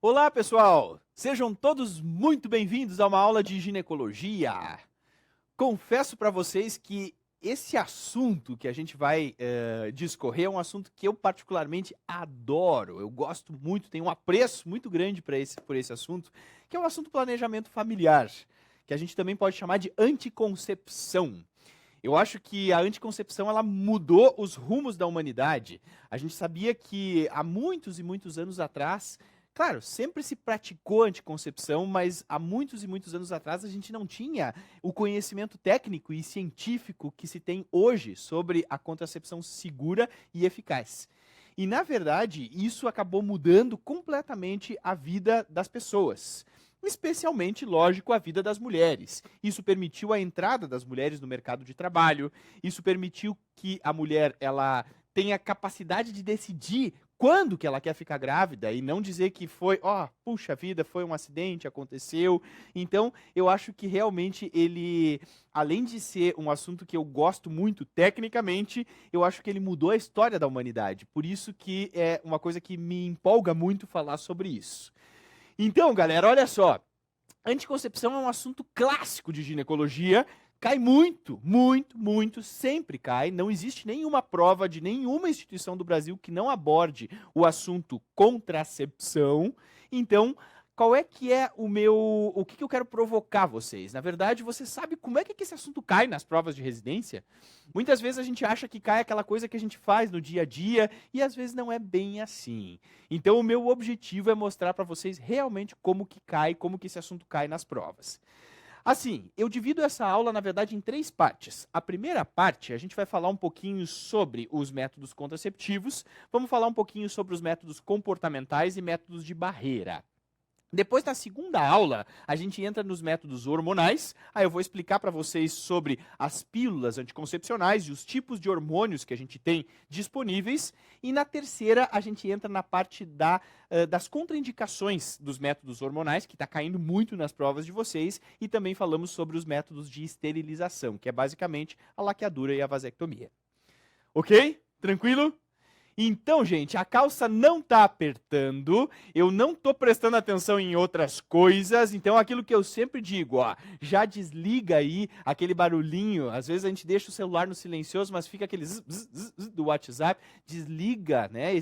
Olá, pessoal! Sejam todos muito bem-vindos a uma aula de ginecologia. Confesso para vocês que esse assunto que a gente vai discorrer é um assunto que eu particularmente adoro. Eu gosto muito, tenho um apreço muito grande por esse assunto, que é o assunto planejamento familiar, que a gente também pode chamar de anticoncepção. Eu acho que a anticoncepção ela mudou os rumos da humanidade. A gente sabia que há muitos e muitos anos atrás, claro, sempre se praticou anticoncepção, mas há muitos e muitos anos atrás a gente não tinha o conhecimento técnico e científico que se tem hoje sobre a contracepção segura e eficaz. E, na verdade, isso acabou mudando completamente a vida das pessoas. Especialmente, lógico, a vida das mulheres. Isso permitiu a entrada das mulheres no mercado de trabalho, isso permitiu que a mulher ela tenha capacidade de decidir quando que ela quer ficar grávida e não dizer que foi, puxa vida, foi um acidente, aconteceu. Então, eu acho que realmente ele, além de ser um assunto que eu gosto muito tecnicamente, eu acho que ele mudou a história da humanidade. Por isso que é uma coisa que me empolga muito falar sobre isso. Então, galera, olha só. Anticoncepção é um assunto clássico de ginecologia. Cai muito, muito, muito, sempre cai. Não existe nenhuma prova de nenhuma instituição do Brasil que não aborde o assunto contracepção. Então, qual é que é o que eu quero provocar vocês? Na verdade, você sabe como é que esse assunto cai nas provas de residência? Muitas vezes a gente acha que cai aquela coisa que a gente faz no dia a dia e às vezes não é bem assim. Então, o meu objetivo é mostrar para vocês realmente como que cai, como que esse assunto cai nas provas. Assim, eu divido essa aula, na verdade, em 3 partes. A primeira parte, a gente vai falar um pouquinho sobre os métodos contraceptivos, vamos falar um pouquinho sobre os métodos comportamentais e métodos de barreira. Depois, na segunda aula, a gente entra nos métodos hormonais. Aí eu vou explicar para vocês sobre as pílulas anticoncepcionais e os tipos de hormônios que a gente tem disponíveis. E na terceira, a gente entra na parte das contraindicações dos métodos hormonais, que está caindo muito nas provas de vocês. E também falamos sobre os métodos de esterilização, que é basicamente a laqueadura e a vasectomia. Ok? Tranquilo? Então, gente, a calça não tá apertando, eu não tô prestando atenção em outras coisas, então aquilo que eu sempre digo, já desliga aí aquele barulhinho, às vezes a gente deixa o celular no silencioso, mas fica aquele zzz, zzz, zzz do WhatsApp, desliga, né,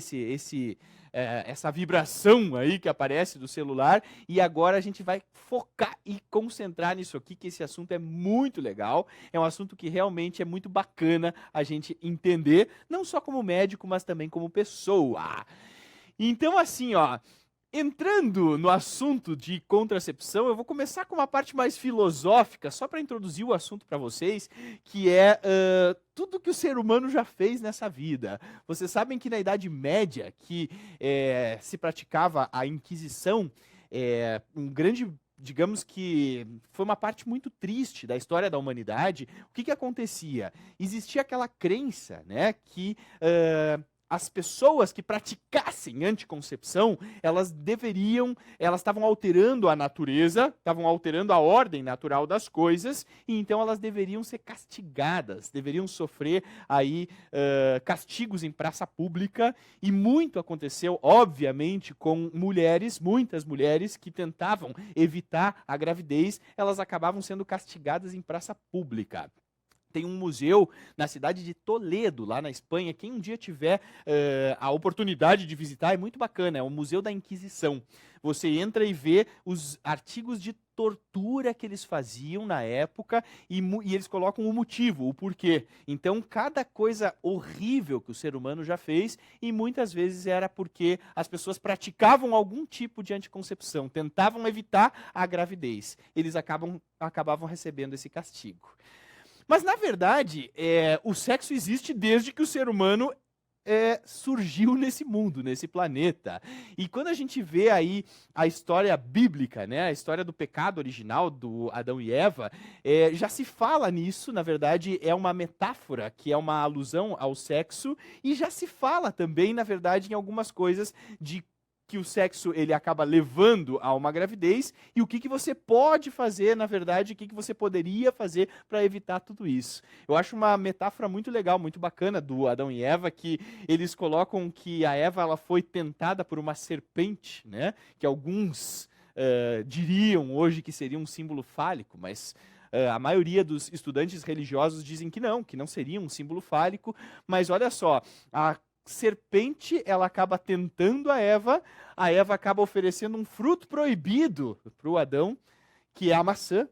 essa vibração aí que aparece do celular, e agora a gente vai focar e concentrar nisso aqui, que esse assunto é muito legal, é um assunto que realmente é muito bacana a gente entender, não só como médico, mas também como pessoa. Então, assim, entrando no assunto de contracepção, eu vou começar com uma parte mais filosófica, só para introduzir o assunto para vocês, que é tudo que o ser humano já fez nessa vida. Vocês sabem que na Idade Média, que se praticava a Inquisição, digamos que foi uma parte muito triste da história da humanidade. O que acontecia? Existia aquela crença, né, que as pessoas que praticassem anticoncepção, elas estavam alterando a natureza, estavam alterando a ordem natural das coisas, e então elas deveriam ser castigadas, deveriam sofrer aí castigos em praça pública, e muito aconteceu, obviamente, com mulheres, muitas mulheres que tentavam evitar a gravidez, elas acabavam sendo castigadas em praça pública. Tem um museu na cidade de Toledo, lá na Espanha. Quem um dia tiver a oportunidade de visitar, é muito bacana. É o Museu da Inquisição. Você entra e vê os artigos de tortura que eles faziam na época e eles colocam o motivo, o porquê. Então, cada coisa horrível que o ser humano já fez, e muitas vezes era porque as pessoas praticavam algum tipo de anticoncepção, tentavam evitar a gravidez. Eles acabavam recebendo esse castigo. Mas, na verdade, o sexo existe desde que o ser humano surgiu nesse mundo, nesse planeta. E quando a gente vê aí a história bíblica, né, a história do pecado original do Adão e Eva, já se fala nisso, na verdade, é uma metáfora, que é uma alusão ao sexo, e já se fala também, na verdade, em algumas coisas de que o sexo ele acaba levando a uma gravidez e o que você pode fazer, na verdade, o que você poderia fazer para evitar tudo isso. Eu acho uma metáfora muito legal, muito bacana do Adão e Eva, que eles colocam que a Eva ela foi tentada por uma serpente, né? Que alguns diriam hoje que seria um símbolo fálico, mas a maioria dos estudantes religiosos dizem que não seria um símbolo fálico, mas olha só, a serpente, ela acaba tentando a Eva acaba oferecendo um fruto proibido para o Adão, que é a maçã.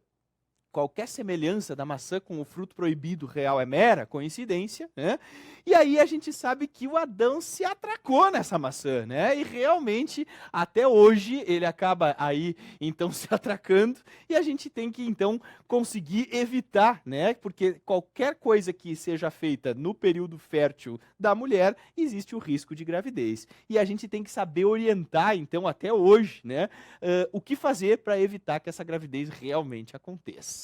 Qualquer semelhança da maçã com o fruto proibido real é mera coincidência, né? E aí a gente sabe que o Adão se atracou nessa maçã, né? E realmente, até hoje, ele acaba aí, então, se atracando, e a gente tem que, então, conseguir evitar, né? Porque qualquer coisa que seja feita no período fértil da mulher, existe o risco de gravidez. E a gente tem que saber orientar, então, até hoje, né? O que fazer para evitar que essa gravidez realmente aconteça.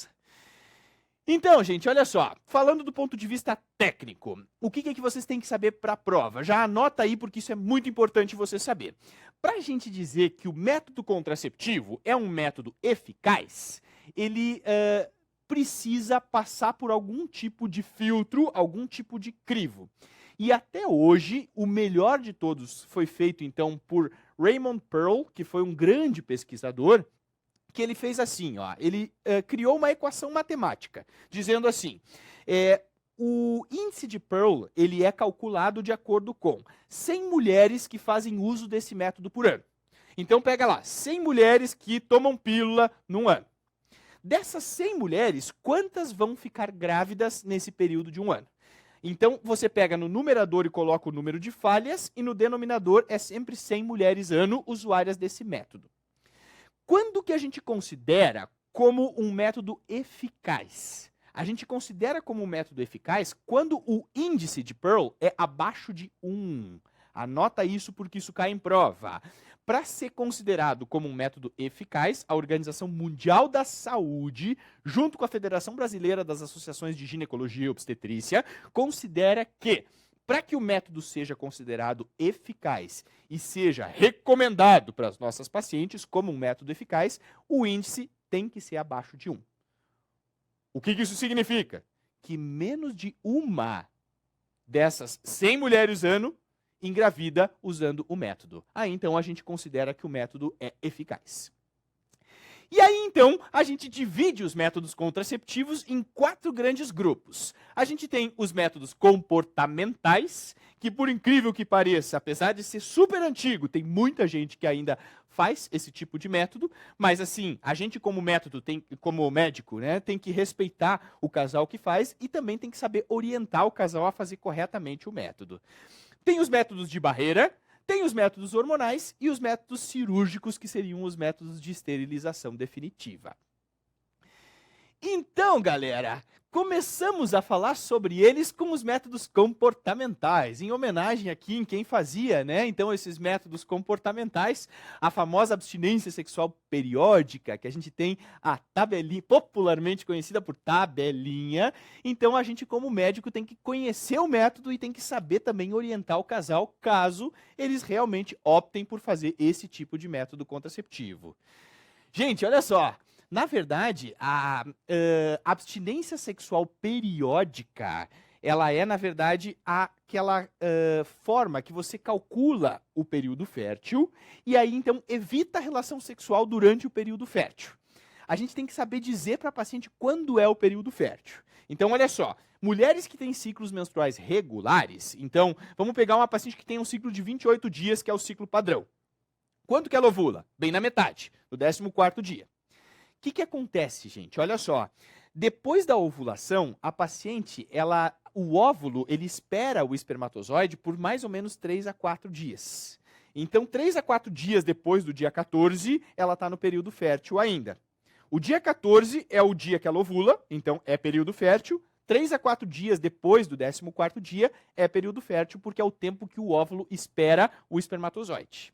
Então, gente, olha só, falando do ponto de vista técnico, o que é que vocês têm que saber para a prova? Já anota aí, porque isso é muito importante você saber. Para a gente dizer que o método contraceptivo é um método eficaz, ele precisa passar por algum tipo de filtro, algum tipo de crivo. E até hoje, o melhor de todos foi feito, então, por Raymond Pearl, que foi um grande pesquisador, que ele fez assim, ó, ele criou uma equação matemática, dizendo assim, o índice de Pearl ele é calculado de acordo com 100 mulheres que fazem uso desse método por ano. Então pega lá, 100 mulheres que tomam pílula num ano. Dessas 100 mulheres, quantas vão ficar grávidas nesse período de um ano? Então você pega no numerador e coloca o número de falhas, e no denominador é sempre 100 mulheres ano usuárias desse método. Quando que a gente considera como um método eficaz? A gente considera como um método eficaz quando o índice de Pearl é abaixo de 1. Anota isso porque isso cai em prova. Para ser considerado como um método eficaz, a Organização Mundial da Saúde, junto com a Federação Brasileira das Associações de Ginecologia e Obstetrícia, considera que para que o método seja considerado eficaz e seja recomendado para as nossas pacientes como um método eficaz, o índice tem que ser abaixo de 1. O que isso significa? Que menos de uma dessas 100 mulheres ano engravida usando o método. Aí, então, a gente considera que o método é eficaz. E aí, então, a gente divide os métodos contraceptivos em 4 grandes grupos. A gente tem os métodos comportamentais, que por incrível que pareça, apesar de ser super antigo, tem muita gente que ainda faz esse tipo de método, mas assim, a gente como médico, né, tem que respeitar o casal que faz e também tem que saber orientar o casal a fazer corretamente o método. Tem os métodos de barreira, tem os métodos hormonais e os métodos cirúrgicos, que seriam os métodos de esterilização definitiva. Então, galera, começamos a falar sobre eles com os métodos comportamentais, em homenagem aqui em quem fazia, né? Então, esses métodos comportamentais, a famosa abstinência sexual periódica, que a gente tem a tabelinha, popularmente conhecida por tabelinha. Então, a gente, como médico, tem que conhecer o método e tem que saber também orientar o casal, caso eles realmente optem por fazer esse tipo de método contraceptivo. Gente, olha só. Na verdade, a abstinência sexual periódica, ela é, na verdade, aquela forma que você calcula o período fértil e aí, então, evita a relação sexual durante o período fértil. A gente tem que saber dizer para a paciente quando é o período fértil. Então, olha só, mulheres que têm ciclos menstruais regulares, então, vamos pegar uma paciente que tem um ciclo de 28 dias, que é o ciclo padrão. Quando que ela ovula? Bem na metade, no 14º dia. O que acontece, gente? Olha só. Depois da ovulação, a paciente, o óvulo, ele espera o espermatozoide por mais ou menos 3 a 4 dias. Então, 3 a 4 dias depois do dia 14, ela está no período fértil ainda. O dia 14 é o dia que ela ovula, então é período fértil. 3 a 4 dias depois do 14º dia é período fértil, porque é o tempo que o óvulo espera o espermatozoide.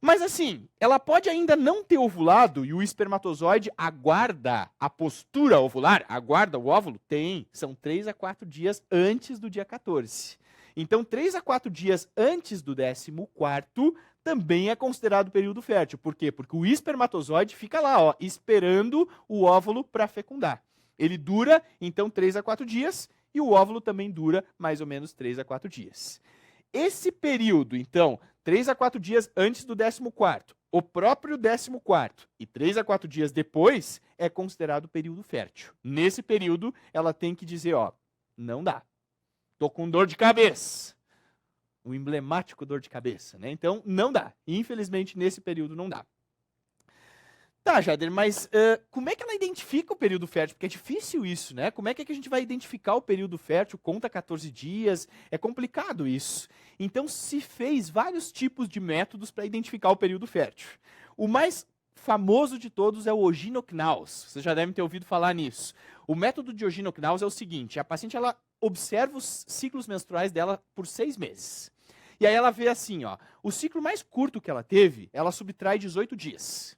Mas assim, ela pode ainda não ter ovulado e o espermatozoide aguarda a postura ovular, aguarda o óvulo? Tem, são 3 a 4 dias antes do dia 14. Então, 3 a 4 dias antes do 14º também é considerado período fértil. Por quê? Porque o espermatozoide fica lá, ó, esperando o óvulo para fecundar. Ele dura, então, 3 a 4 dias e o óvulo também dura mais ou menos 3 a 4 dias. Esse período, então, 3 a 4 dias antes do 14º, o próprio 14º e 3 a 4 dias depois é considerado período fértil. Nesse período, ela tem que dizer, ó, não dá. Tô com dor de cabeça. O emblemático dor de cabeça, né? Então, não dá. Infelizmente, nesse período não dá. Tá, Jader, mas como é que ela identifica o período fértil? Porque é difícil isso, né? Como é que a gente vai identificar o período fértil? Conta 14 dias, é complicado isso. Então, se fez vários tipos de métodos para identificar o período fértil. O mais famoso de todos é o Ogino-Knaus. Vocês já devem ter ouvido falar nisso. O método de Ogino-Knaus é o seguinte, a paciente ela observa os ciclos menstruais dela por 6 meses. E aí ela vê assim, ó, o ciclo mais curto que ela teve, ela subtrai 18 dias.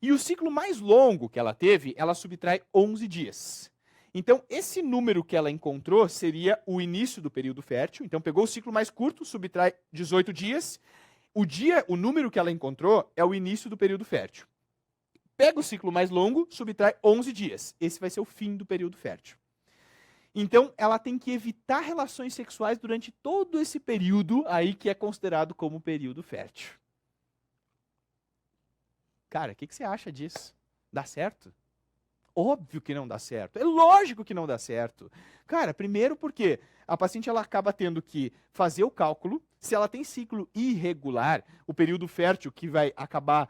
E o ciclo mais longo que ela teve, ela subtrai 11 dias. Então, esse número que ela encontrou seria o início do período fértil. Então, pegou o ciclo mais curto, subtrai 18 dias. O número que ela encontrou é o início do período fértil. Pega o ciclo mais longo, subtrai 11 dias. Esse vai ser o fim do período fértil. Então, ela tem que evitar relações sexuais durante todo esse período aí que é considerado como período fértil. Cara, o que você acha disso? Dá certo? Óbvio que não dá certo. É lógico que não dá certo. Cara, primeiro porque a paciente ela acaba tendo que fazer o cálculo. Se ela tem ciclo irregular, o período fértil que vai acabar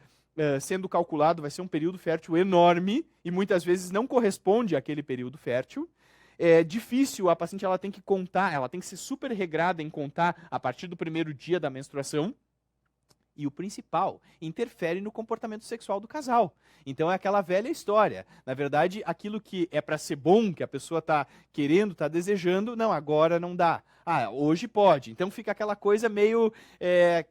sendo calculado vai ser um período fértil enorme e muitas vezes não corresponde àquele período fértil. É difícil, a paciente ela tem que contar, ela tem que ser super regrada em contar a partir do primeiro dia da menstruação. E o principal, interfere no comportamento sexual do casal. Então é aquela velha história. Na verdade, aquilo que é para ser bom, que a pessoa está querendo, está desejando, não, agora não dá. Ah, hoje pode. Então fica aquela coisa meio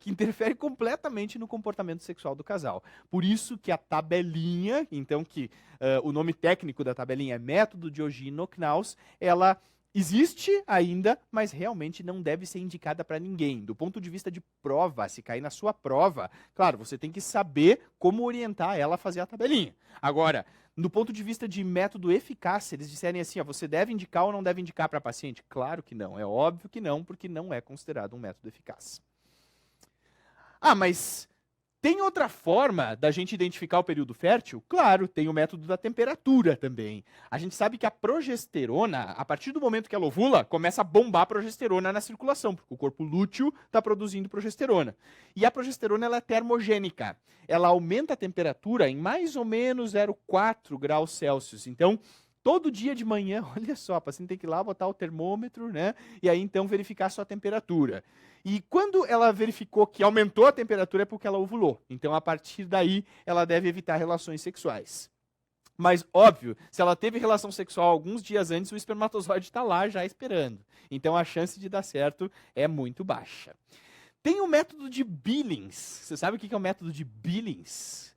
que interfere completamente no comportamento sexual do casal. Por isso que a tabelinha, então que o nome técnico da tabelinha é método de Ogino-Knaus, ela existe ainda, mas realmente não deve ser indicada para ninguém. Do ponto de vista de prova, se cair na sua prova, claro, você tem que saber como orientar ela a fazer a tabelinha. Agora, do ponto de vista de método eficaz, se eles disserem assim, ó, você deve indicar ou não deve indicar para a paciente? Claro que não, é óbvio que não, porque não é considerado um método eficaz. Ah, mas tem outra forma da gente identificar o período fértil? Claro, tem o método da temperatura também. A gente sabe que a progesterona, a partir do momento que ela ovula, começa a bombar a progesterona na circulação, porque o corpo lúteo está produzindo progesterona. E a progesterona ela é termogênica. Ela aumenta a temperatura em mais ou menos 0,4 graus Celsius. Então, todo dia de manhã, olha só, a paciente tem que ir lá botar o termômetro, né? E aí então verificar a sua temperatura. E quando ela verificou que aumentou a temperatura é porque ela ovulou. Então, a partir daí, ela deve evitar relações sexuais. Mas, óbvio, se ela teve relação sexual alguns dias antes, o espermatozoide está lá já esperando. Então, a chance de dar certo é muito baixa. Tem o método de Billings. Você sabe o que é o método de Billings?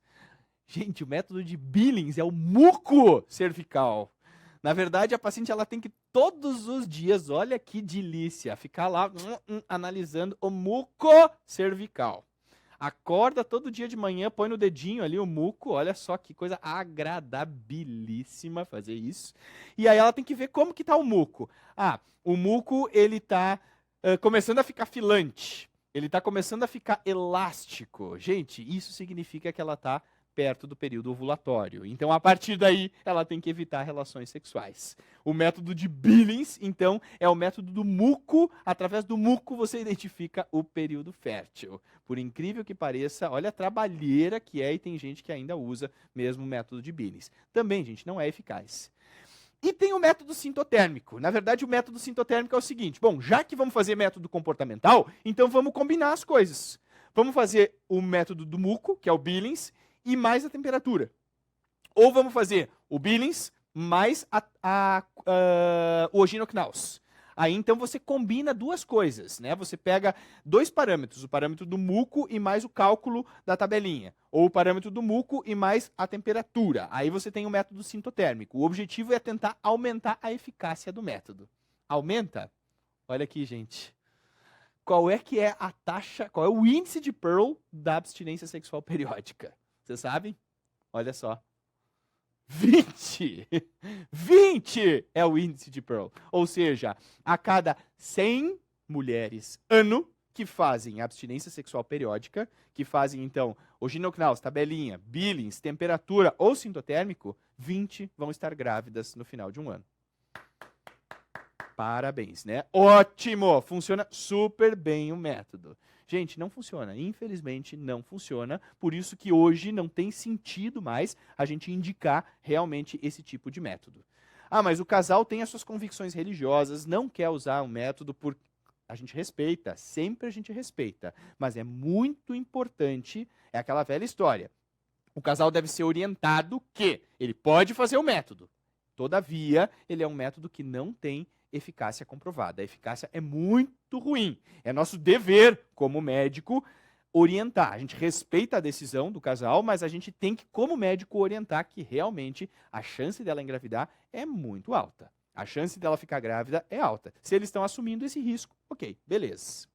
Gente, o método de Billings é o muco cervical. Na verdade, a paciente ela tem que todos os dias, olha que delícia, ficar lá analisando o muco cervical. Acorda todo dia de manhã, põe no dedinho ali o muco, olha só que coisa agradabilíssima fazer isso. E aí ela tem que ver como que tá o muco. Ah, o muco ele tá começando a ficar filante, ele tá começando a ficar elástico. Gente, isso significa que ela tá perto do período ovulatório. Então, a partir daí, ela tem que evitar relações sexuais. O método de Billings, então, é o método do muco. Através do muco, você identifica o período fértil. Por incrível que pareça, olha a trabalheira que é e tem gente que ainda usa mesmo o método de Billings. Também, gente, não é eficaz. E tem o método sintotérmico. Na verdade, o método sintotérmico é o seguinte. Bom, já que vamos fazer método comportamental, então vamos combinar as coisas. Vamos fazer o método do muco, que é o Billings, e mais a temperatura. Ou vamos fazer o Billings mais o Ogino-Knaus. Aí então você combina duas coisas, né? Você pega dois parâmetros, o parâmetro do muco e mais o cálculo da tabelinha. Ou o parâmetro do muco e mais a temperatura. Aí você tem o método sintotérmico. O objetivo é tentar aumentar a eficácia do método. Aumenta? Olha aqui, gente. qual é que é a taxa, qual é o índice de Pearl da abstinência sexual periódica? Vocês sabem? Olha só. 20! 20 é o índice de Pearl. Ou seja, a cada 100 mulheres ano que fazem abstinência sexual periódica, que fazem, então, Ginocnaus, tabelinha, Billings, temperatura ou sintotérmico, 20 vão estar grávidas no final de um ano. Parabéns, né? Ótimo! Funciona super bem o método. Gente, não funciona. Infelizmente, não funciona. Por isso que hoje não tem sentido mais a gente indicar realmente esse tipo de método. Ah, mas o casal tem as suas convicções religiosas, não quer usar o método por... A gente respeita, sempre a gente respeita. Mas é muito importante, é aquela velha história. O casal deve ser orientado que ele pode fazer o método. Todavia, ele é um método que não tem eficácia comprovada. A eficácia é muito ruim. É nosso dever, como médico, orientar. A gente respeita a decisão do casal, mas a gente tem que, como médico, orientar que realmente a chance dela engravidar é muito alta. A chance dela ficar grávida é alta. Se eles estão assumindo esse risco, ok, beleza.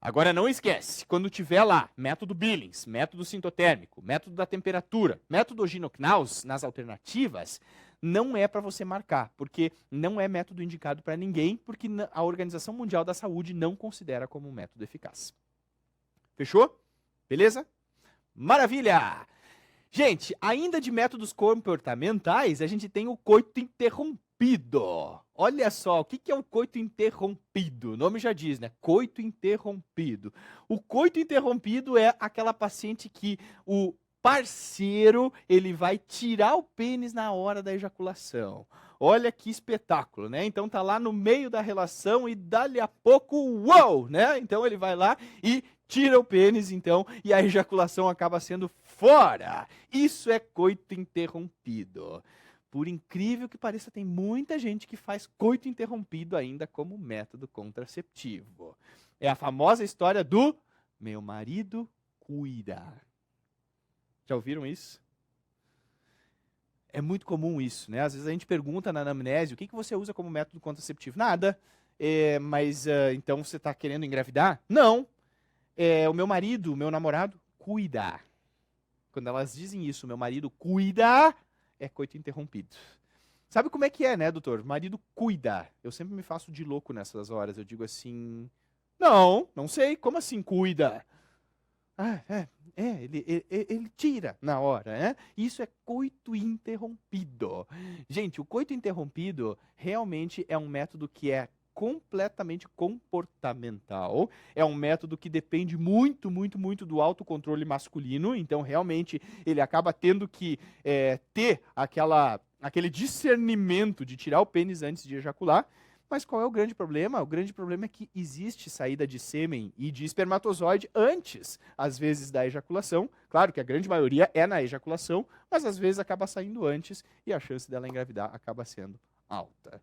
Agora não esquece, quando tiver lá método Billings, método sintotérmico, método da temperatura, método Ginocnaus nas alternativas, não é para você marcar, porque não é método indicado para ninguém, porque a Organização Mundial da Saúde não considera como um método eficaz. Fechou? Beleza? Maravilha! Gente, ainda de métodos comportamentais, a gente tem o coito interrompido. Olha só, o que é o coito interrompido? O nome já diz, né? Coito interrompido. O coito interrompido é aquela paciente que o parceiro, ele vai tirar o pênis na hora da ejaculação. Olha que espetáculo, né? Então tá lá no meio da relação e dali a pouco, uou, né? Então ele vai lá e tira o pênis, então, e a ejaculação acaba sendo fora. Isso é coito interrompido. Por incrível que pareça, tem muita gente que faz coito interrompido ainda como método contraceptivo. É a famosa história do meu marido cuida. Já ouviram isso? É muito comum isso, né? Às vezes a gente pergunta na anamnese, o que você usa como método contraceptivo? Nada. Mas então você está querendo engravidar? Não. O meu marido, o meu namorado, cuida. Quando elas dizem isso, meu marido cuida, é coito interrompido. Sabe como é que é, né, doutor? Marido cuida. Eu sempre me faço de louco nessas horas. Eu digo assim, não sei. Como assim cuida? Ah, ele tira na hora, né? Isso é coito interrompido. Gente, o coito interrompido realmente é um método que é completamente comportamental. É um método que depende muito, muito, muito do autocontrole masculino. Então, realmente, ele acaba tendo que ter aquele discernimento de tirar o pênis antes de ejacular. Mas qual é o grande problema? O grande problema é que existe saída de sêmen e de espermatozoide antes, às vezes, da ejaculação. Claro que a grande maioria é na ejaculação, mas às vezes acaba saindo antes e a chance dela engravidar acaba sendo alta.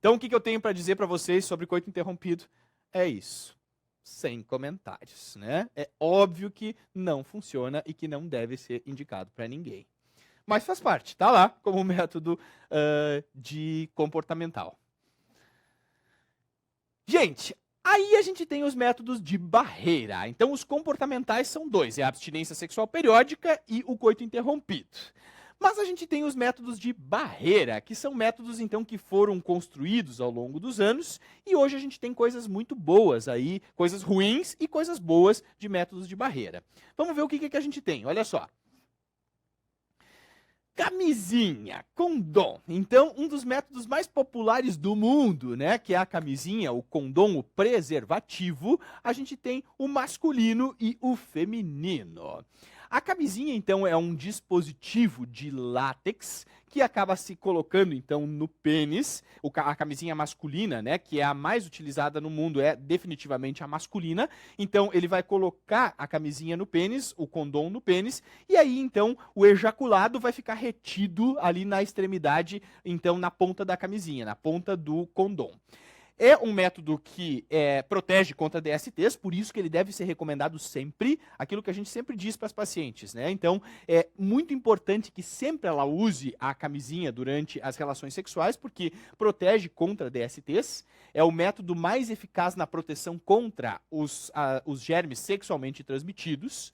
Então, o que eu tenho para dizer para vocês sobre coito interrompido? É isso. Sem comentários, né? É óbvio que não funciona e que não deve ser indicado para ninguém. Mas faz parte, tá lá como método de comportamental. Gente, aí a gente tem os métodos de barreira. Então, os comportamentais são dois, é a abstinência sexual periódica e o coito interrompido. Mas a gente tem os métodos de barreira, que são métodos, então, que foram construídos ao longo dos anos, e hoje a gente tem coisas muito boas aí, coisas ruins e coisas boas de métodos de barreira. Vamos ver o que a gente tem, olha só. Camisinha, condom. Então, um dos métodos mais populares do mundo, né, que é a camisinha, o condom, o preservativo, a gente tem o masculino e o feminino. A camisinha, então, é um dispositivo de látex que acaba se colocando, então, no pênis. A camisinha masculina, né, que é a mais utilizada no mundo, é definitivamente a masculina. Então, ele vai colocar a camisinha no pênis, o condom no pênis, e aí, então, o ejaculado vai ficar retido ali na extremidade, então, na ponta da camisinha, na ponta do condom. É um método que protege contra DSTs, por isso que ele deve ser recomendado sempre, aquilo que a gente sempre diz para as pacientes, né? Então, é muito importante que sempre ela use a camisinha durante as relações sexuais, porque protege contra DSTs, é o método mais eficaz na proteção contra os germes sexualmente transmitidos.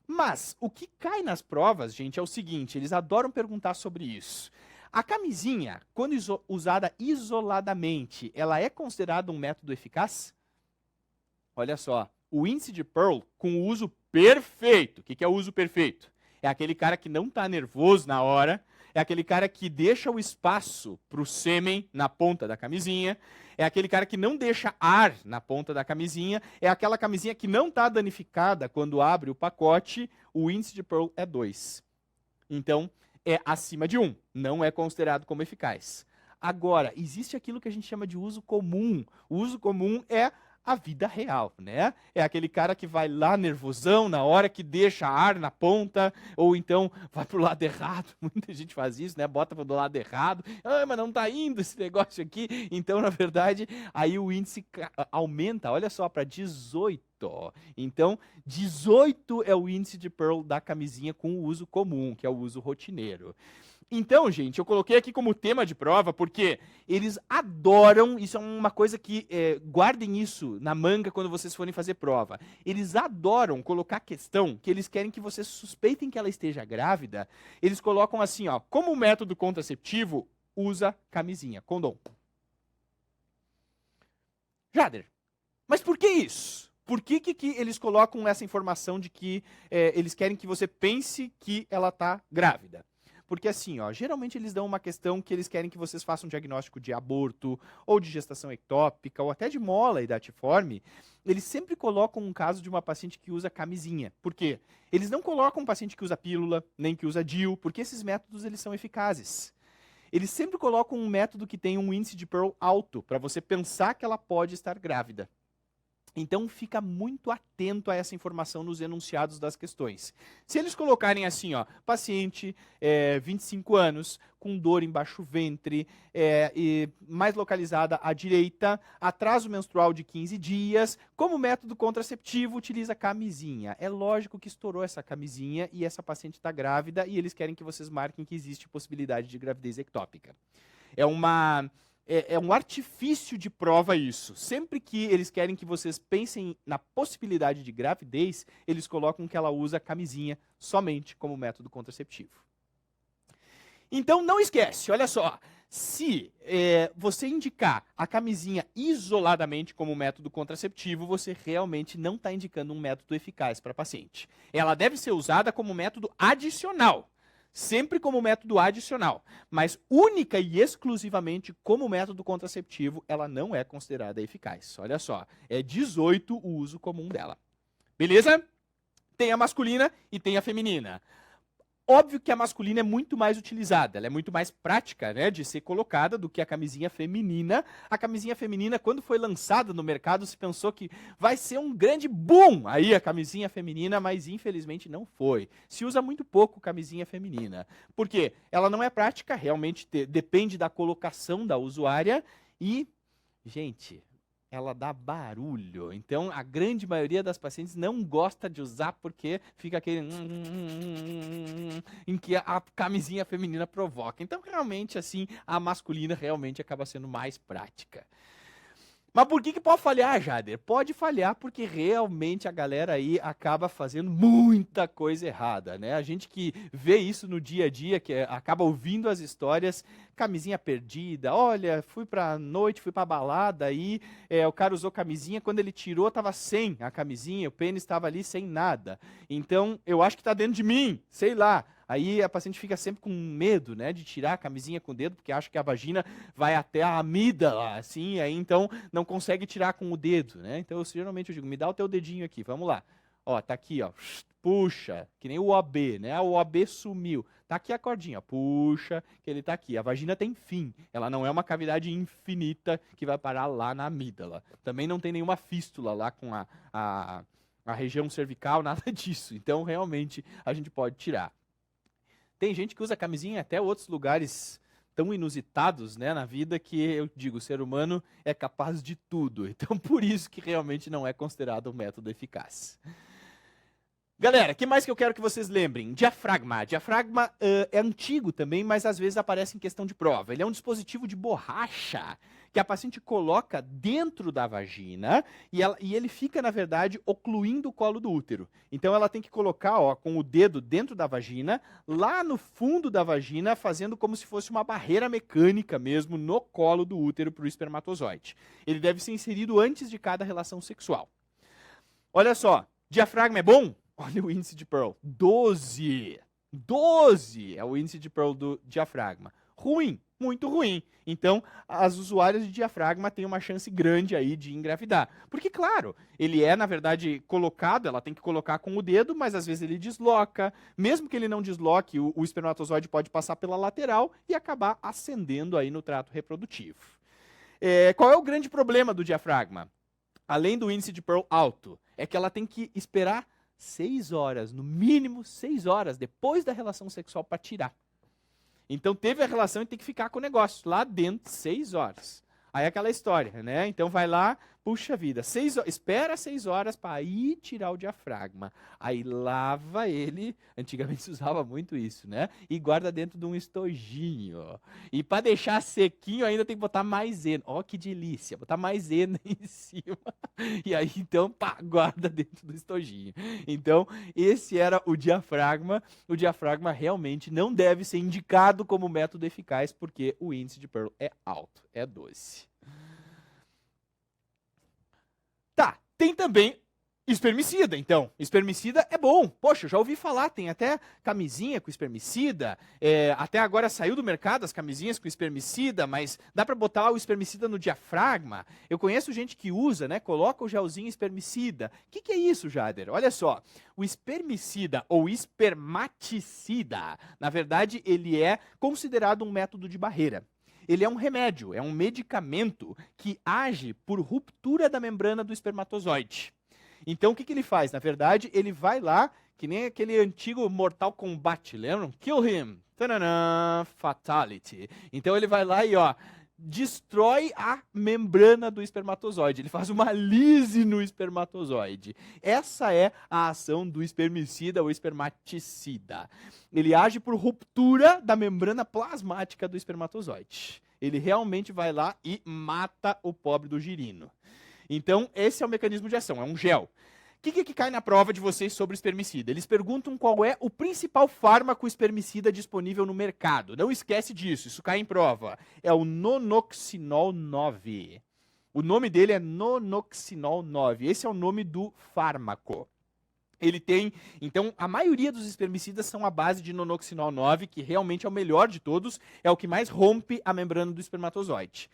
Mas o que cai nas provas, gente, é o seguinte, eles adoram perguntar sobre isso. A camisinha, quando usada isoladamente, ela é considerada um método eficaz? Olha só, o índice de Pearl com o uso perfeito. O que é o uso perfeito? É aquele cara que não está nervoso na hora, é aquele cara que deixa o espaço para o sêmen na ponta da camisinha, é aquele cara que não deixa ar na ponta da camisinha, é aquela camisinha que não está danificada quando abre o pacote, o índice de Pearl é 2. Então, é acima de 1, não é considerado como eficaz. Agora, existe aquilo que a gente chama de uso comum. O uso comum é a vida real, né? É aquele cara que vai lá nervosão na hora que deixa ar na ponta, ou então vai pro lado errado. Muita gente faz isso, né? Bota pro lado errado. Ah, mas não tá indo esse negócio aqui. Então, na verdade, aí o índice aumenta, olha só, para 18. Então, 18 é o índice de Pearl da camisinha com o uso comum, que é o uso rotineiro. Então, gente, eu coloquei aqui como tema de prova porque eles adoram, isso é uma coisa que, guardem isso na manga quando vocês forem fazer prova. Eles adoram colocar questão que eles querem que vocês suspeitem que ela esteja grávida. Eles colocam assim, ó, como método contraceptivo, usa camisinha, condom. Jader, mas por que isso? Por que eles colocam essa informação de que eles querem que você pense que ela está grávida? Porque assim, ó, geralmente eles dão uma questão que eles querem que vocês façam um diagnóstico de aborto, ou de gestação ectópica, ou até de mola e datiforme. Eles sempre colocam um caso de uma paciente que usa camisinha. Por quê? Eles não colocam um paciente que usa pílula, nem que usa DIU, porque esses métodos eles são eficazes. Eles sempre colocam um método que tem um índice de Pearl alto, para você pensar que ela pode estar grávida. Então, fica muito atento a essa informação nos enunciados das questões. Se eles colocarem assim, ó, paciente, 25 anos, com dor em baixo ventre, e mais localizada à direita, atraso menstrual de 15 dias, como método contraceptivo, utiliza camisinha. É lógico que estourou essa camisinha e essa paciente está grávida e eles querem que vocês marquem que existe possibilidade de gravidez ectópica. É um artifício de prova isso. Sempre que eles querem que vocês pensem na possibilidade de gravidez, eles colocam que ela usa camisinha somente como método contraceptivo. Então, não esquece, olha só. Se você indicar a camisinha isoladamente como método contraceptivo, você realmente não está indicando um método eficaz para a paciente. Ela deve ser usada como método adicional. Sempre como método adicional, mas única e exclusivamente como método contraceptivo, ela não é considerada eficaz. Olha só, é 18 o uso comum dela. Beleza? Tem a masculina e tem a feminina. Óbvio que a masculina é muito mais utilizada, ela é muito mais prática, né, de ser colocada do que a camisinha feminina. A camisinha feminina, quando foi lançada no mercado, se pensou que vai ser um grande boom aí a camisinha feminina, mas infelizmente não foi. Se usa muito pouco camisinha feminina. Por quê? Ela não é prática, realmente depende da colocação da usuária e, gente, ela dá barulho. Então, a grande maioria das pacientes não gosta de usar porque fica aquele em que a camisinha feminina provoca. Então, realmente, assim, a masculina realmente acaba sendo mais prática. Mas por que pode falhar, Jader? Pode falhar porque realmente a galera aí acaba fazendo muita coisa errada, né? A gente que vê isso no dia a dia, que acaba ouvindo as histórias, camisinha perdida, olha, fui pra noite, fui pra balada, aí o cara usou camisinha, quando ele tirou tava sem a camisinha, o pênis estava ali sem nada. Então, eu acho que tá dentro de mim, sei lá. Aí a paciente fica sempre com medo, né, de tirar a camisinha com o dedo, porque acha que a vagina vai até a amígdala, assim, aí então não consegue tirar com o dedo, né? Então, geralmente eu digo, me dá o teu dedinho aqui, vamos lá. Ó, tá aqui, ó, puxa, que nem o OB, né? O OB sumiu. Tá aqui a cordinha, puxa, que ele tá aqui. A vagina tem fim, ela não é uma cavidade infinita que vai parar lá na amígdala. Também não tem nenhuma fístula lá com a região cervical, nada disso. Então, realmente, a gente pode tirar. Tem gente que usa camisinha até outros lugares tão inusitados, né, na vida que eu digo, o ser humano é capaz de tudo. Então, por isso que realmente não é considerado um método eficaz. Galera, o que mais que eu quero que vocês lembrem? Diafragma. Diafragma é antigo também, mas às vezes aparece em questão de prova. Ele é um dispositivo de borracha que a paciente coloca dentro da vagina e ele fica, na verdade, ocluindo o colo do útero. Então ela tem que colocar, ó, com o dedo dentro da vagina, lá no fundo da vagina, fazendo como se fosse uma barreira mecânica mesmo no colo do útero para o espermatozoide. Ele deve ser inserido antes de cada relação sexual. Olha só, diafragma é bom? Olha o índice de Pearl, 12. 12 é o índice de Pearl do diafragma. Ruim, muito ruim. Então, as usuárias de diafragma têm uma chance grande aí de engravidar. Porque, claro, ele é, na verdade, colocado, ela tem que colocar com o dedo, mas às vezes ele desloca. Mesmo que ele não desloque, o espermatozoide pode passar pela lateral e acabar ascendendo aí no trato reprodutivo. Qual é o grande problema do diafragma? Além do índice de Pearl alto, é que ela tem que esperar 6 horas, no mínimo 6 horas, depois da relação sexual para tirar. Então teve a relação e tem que ficar com o negócio lá dentro 6 horas. Aí é aquela história, né? Então vai lá, puxa vida, espera 6 horas para ir tirar o diafragma. Aí lava ele, antigamente se usava muito isso, né? E guarda dentro de um estojinho. E para deixar sequinho ainda tem que botar maisena. Ó, que delícia, botar maisena em cima. E aí então, pá, guarda dentro do estojinho. Então, esse era o diafragma. O diafragma realmente não deve ser indicado como método eficaz porque o índice de Pearl é alto, é 12. Tá, tem também espermicida, então. Espermicida é bom. Poxa, já ouvi falar, tem até camisinha com espermicida. Até agora saiu do mercado as camisinhas com espermicida, mas dá para botar o espermicida no diafragma. Eu conheço gente que usa, né? Coloca o gelzinho espermicida. O que é isso, Jader? Olha só, o espermicida ou espermaticida, na verdade, ele é considerado um método de barreira. Ele é um remédio, é um medicamento que age por ruptura da membrana do espermatozoide. Então, o que ele faz? Na verdade, ele vai lá, que nem aquele antigo Mortal Kombat, lembram? Kill him. Tananã, fatality. Então, ele vai lá e, ó, destrói a membrana do espermatozoide. Ele faz uma lise no espermatozoide. Essa é a ação do espermicida ou espermaticida. Ele age por ruptura da membrana plasmática do espermatozoide. Ele realmente vai lá e mata o pobre do girino. Então, esse é o mecanismo de ação, é um gel. O que cai na prova de vocês sobre espermicida? Eles perguntam qual é o principal fármaco espermicida disponível no mercado. Não esquece disso, isso cai em prova. É o nonoxinol 9. O nome dele é nonoxinol 9. Esse é o nome do fármaco. Ele tem, então, a maioria dos espermicidas são à base de nonoxinol 9, que realmente é o melhor de todos, é o que mais rompe a membrana do espermatozoide.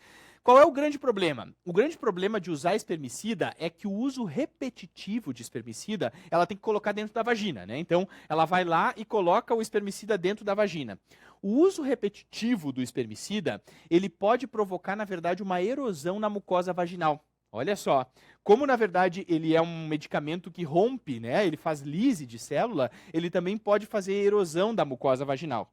Qual é o grande problema? O grande problema de usar espermicida é que o uso repetitivo de espermicida, ela tem que colocar dentro da vagina, né? Então, ela vai lá e coloca o espermicida dentro da vagina. O uso repetitivo do espermicida, ele pode provocar, na verdade, uma erosão na mucosa vaginal. Olha só, como na verdade ele é um medicamento que rompe, né? Ele faz lise de célula, ele também pode fazer erosão da mucosa vaginal.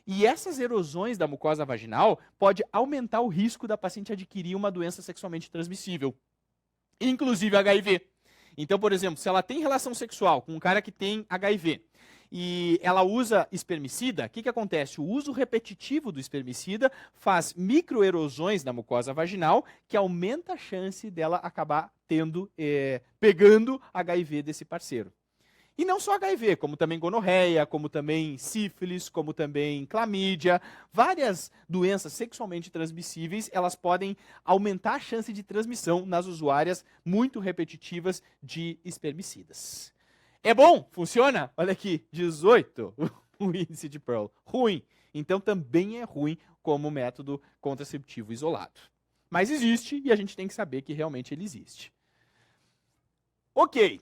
E essas erosões da mucosa vaginal pode aumentar o risco da paciente adquirir uma doença sexualmente transmissível, inclusive HIV. Então, por exemplo, se ela tem relação sexual com um cara que tem HIV e ela usa espermicida, o que acontece? O uso repetitivo do espermicida faz microerosões na mucosa vaginal que aumenta a chance dela acabar pegando HIV desse parceiro. E não só HIV, como também gonorreia, como também sífilis, como também clamídia. Várias doenças sexualmente transmissíveis, elas podem aumentar a chance de transmissão nas usuárias muito repetitivas de espermicidas. É bom? Funciona? Olha aqui, 18 o índice de Pearl. Ruim. Então também é ruim como método contraceptivo isolado. Mas existe e a gente tem que saber que realmente ele existe. Ok.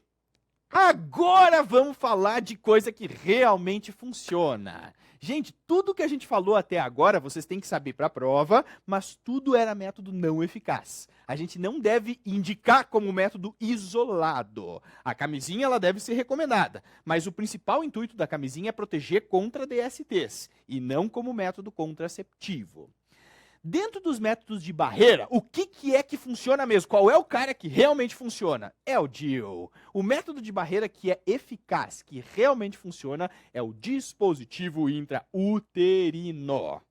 Agora vamos falar de coisa que realmente funciona. Gente, tudo que a gente falou até agora, vocês têm que saber para a prova, mas tudo era método não eficaz. A gente não deve indicar como método isolado. A camisinha ela deve ser recomendada, mas o principal intuito da camisinha é proteger contra DSTs e não como método contraceptivo. Dentro dos métodos de barreira, o que é que funciona mesmo? Qual é o cara que realmente funciona? É o DIU. O método de barreira que é eficaz, que realmente funciona, é o dispositivo intrauterino.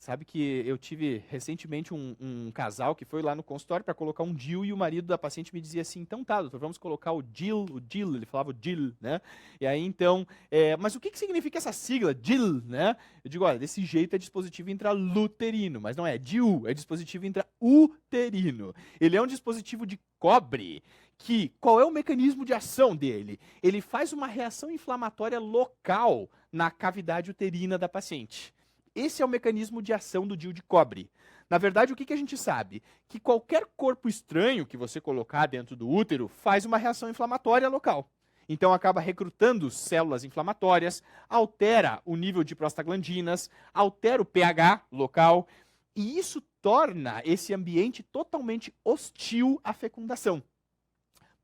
Sabe que eu tive recentemente um casal que foi lá no consultório para colocar um DIU e o marido da paciente me dizia assim, então tá, doutor, vamos colocar o DIL, ele falava o DIL, né? E aí então, mas o que significa essa sigla, DIL, né? Eu digo, olha, desse jeito é dispositivo intraluterino, mas não é DIU, é dispositivo intrauterino. Ele é um dispositivo de cobre, que, qual é o mecanismo de ação dele? Ele faz uma reação inflamatória local na cavidade uterina da paciente. Esse é o mecanismo de ação do DIU de cobre. Na verdade, o que a gente sabe? Que qualquer corpo estranho que você colocar dentro do útero faz uma reação inflamatória local. Então, acaba recrutando células inflamatórias, altera o nível de prostaglandinas, altera o pH local, e isso torna esse ambiente totalmente hostil à fecundação.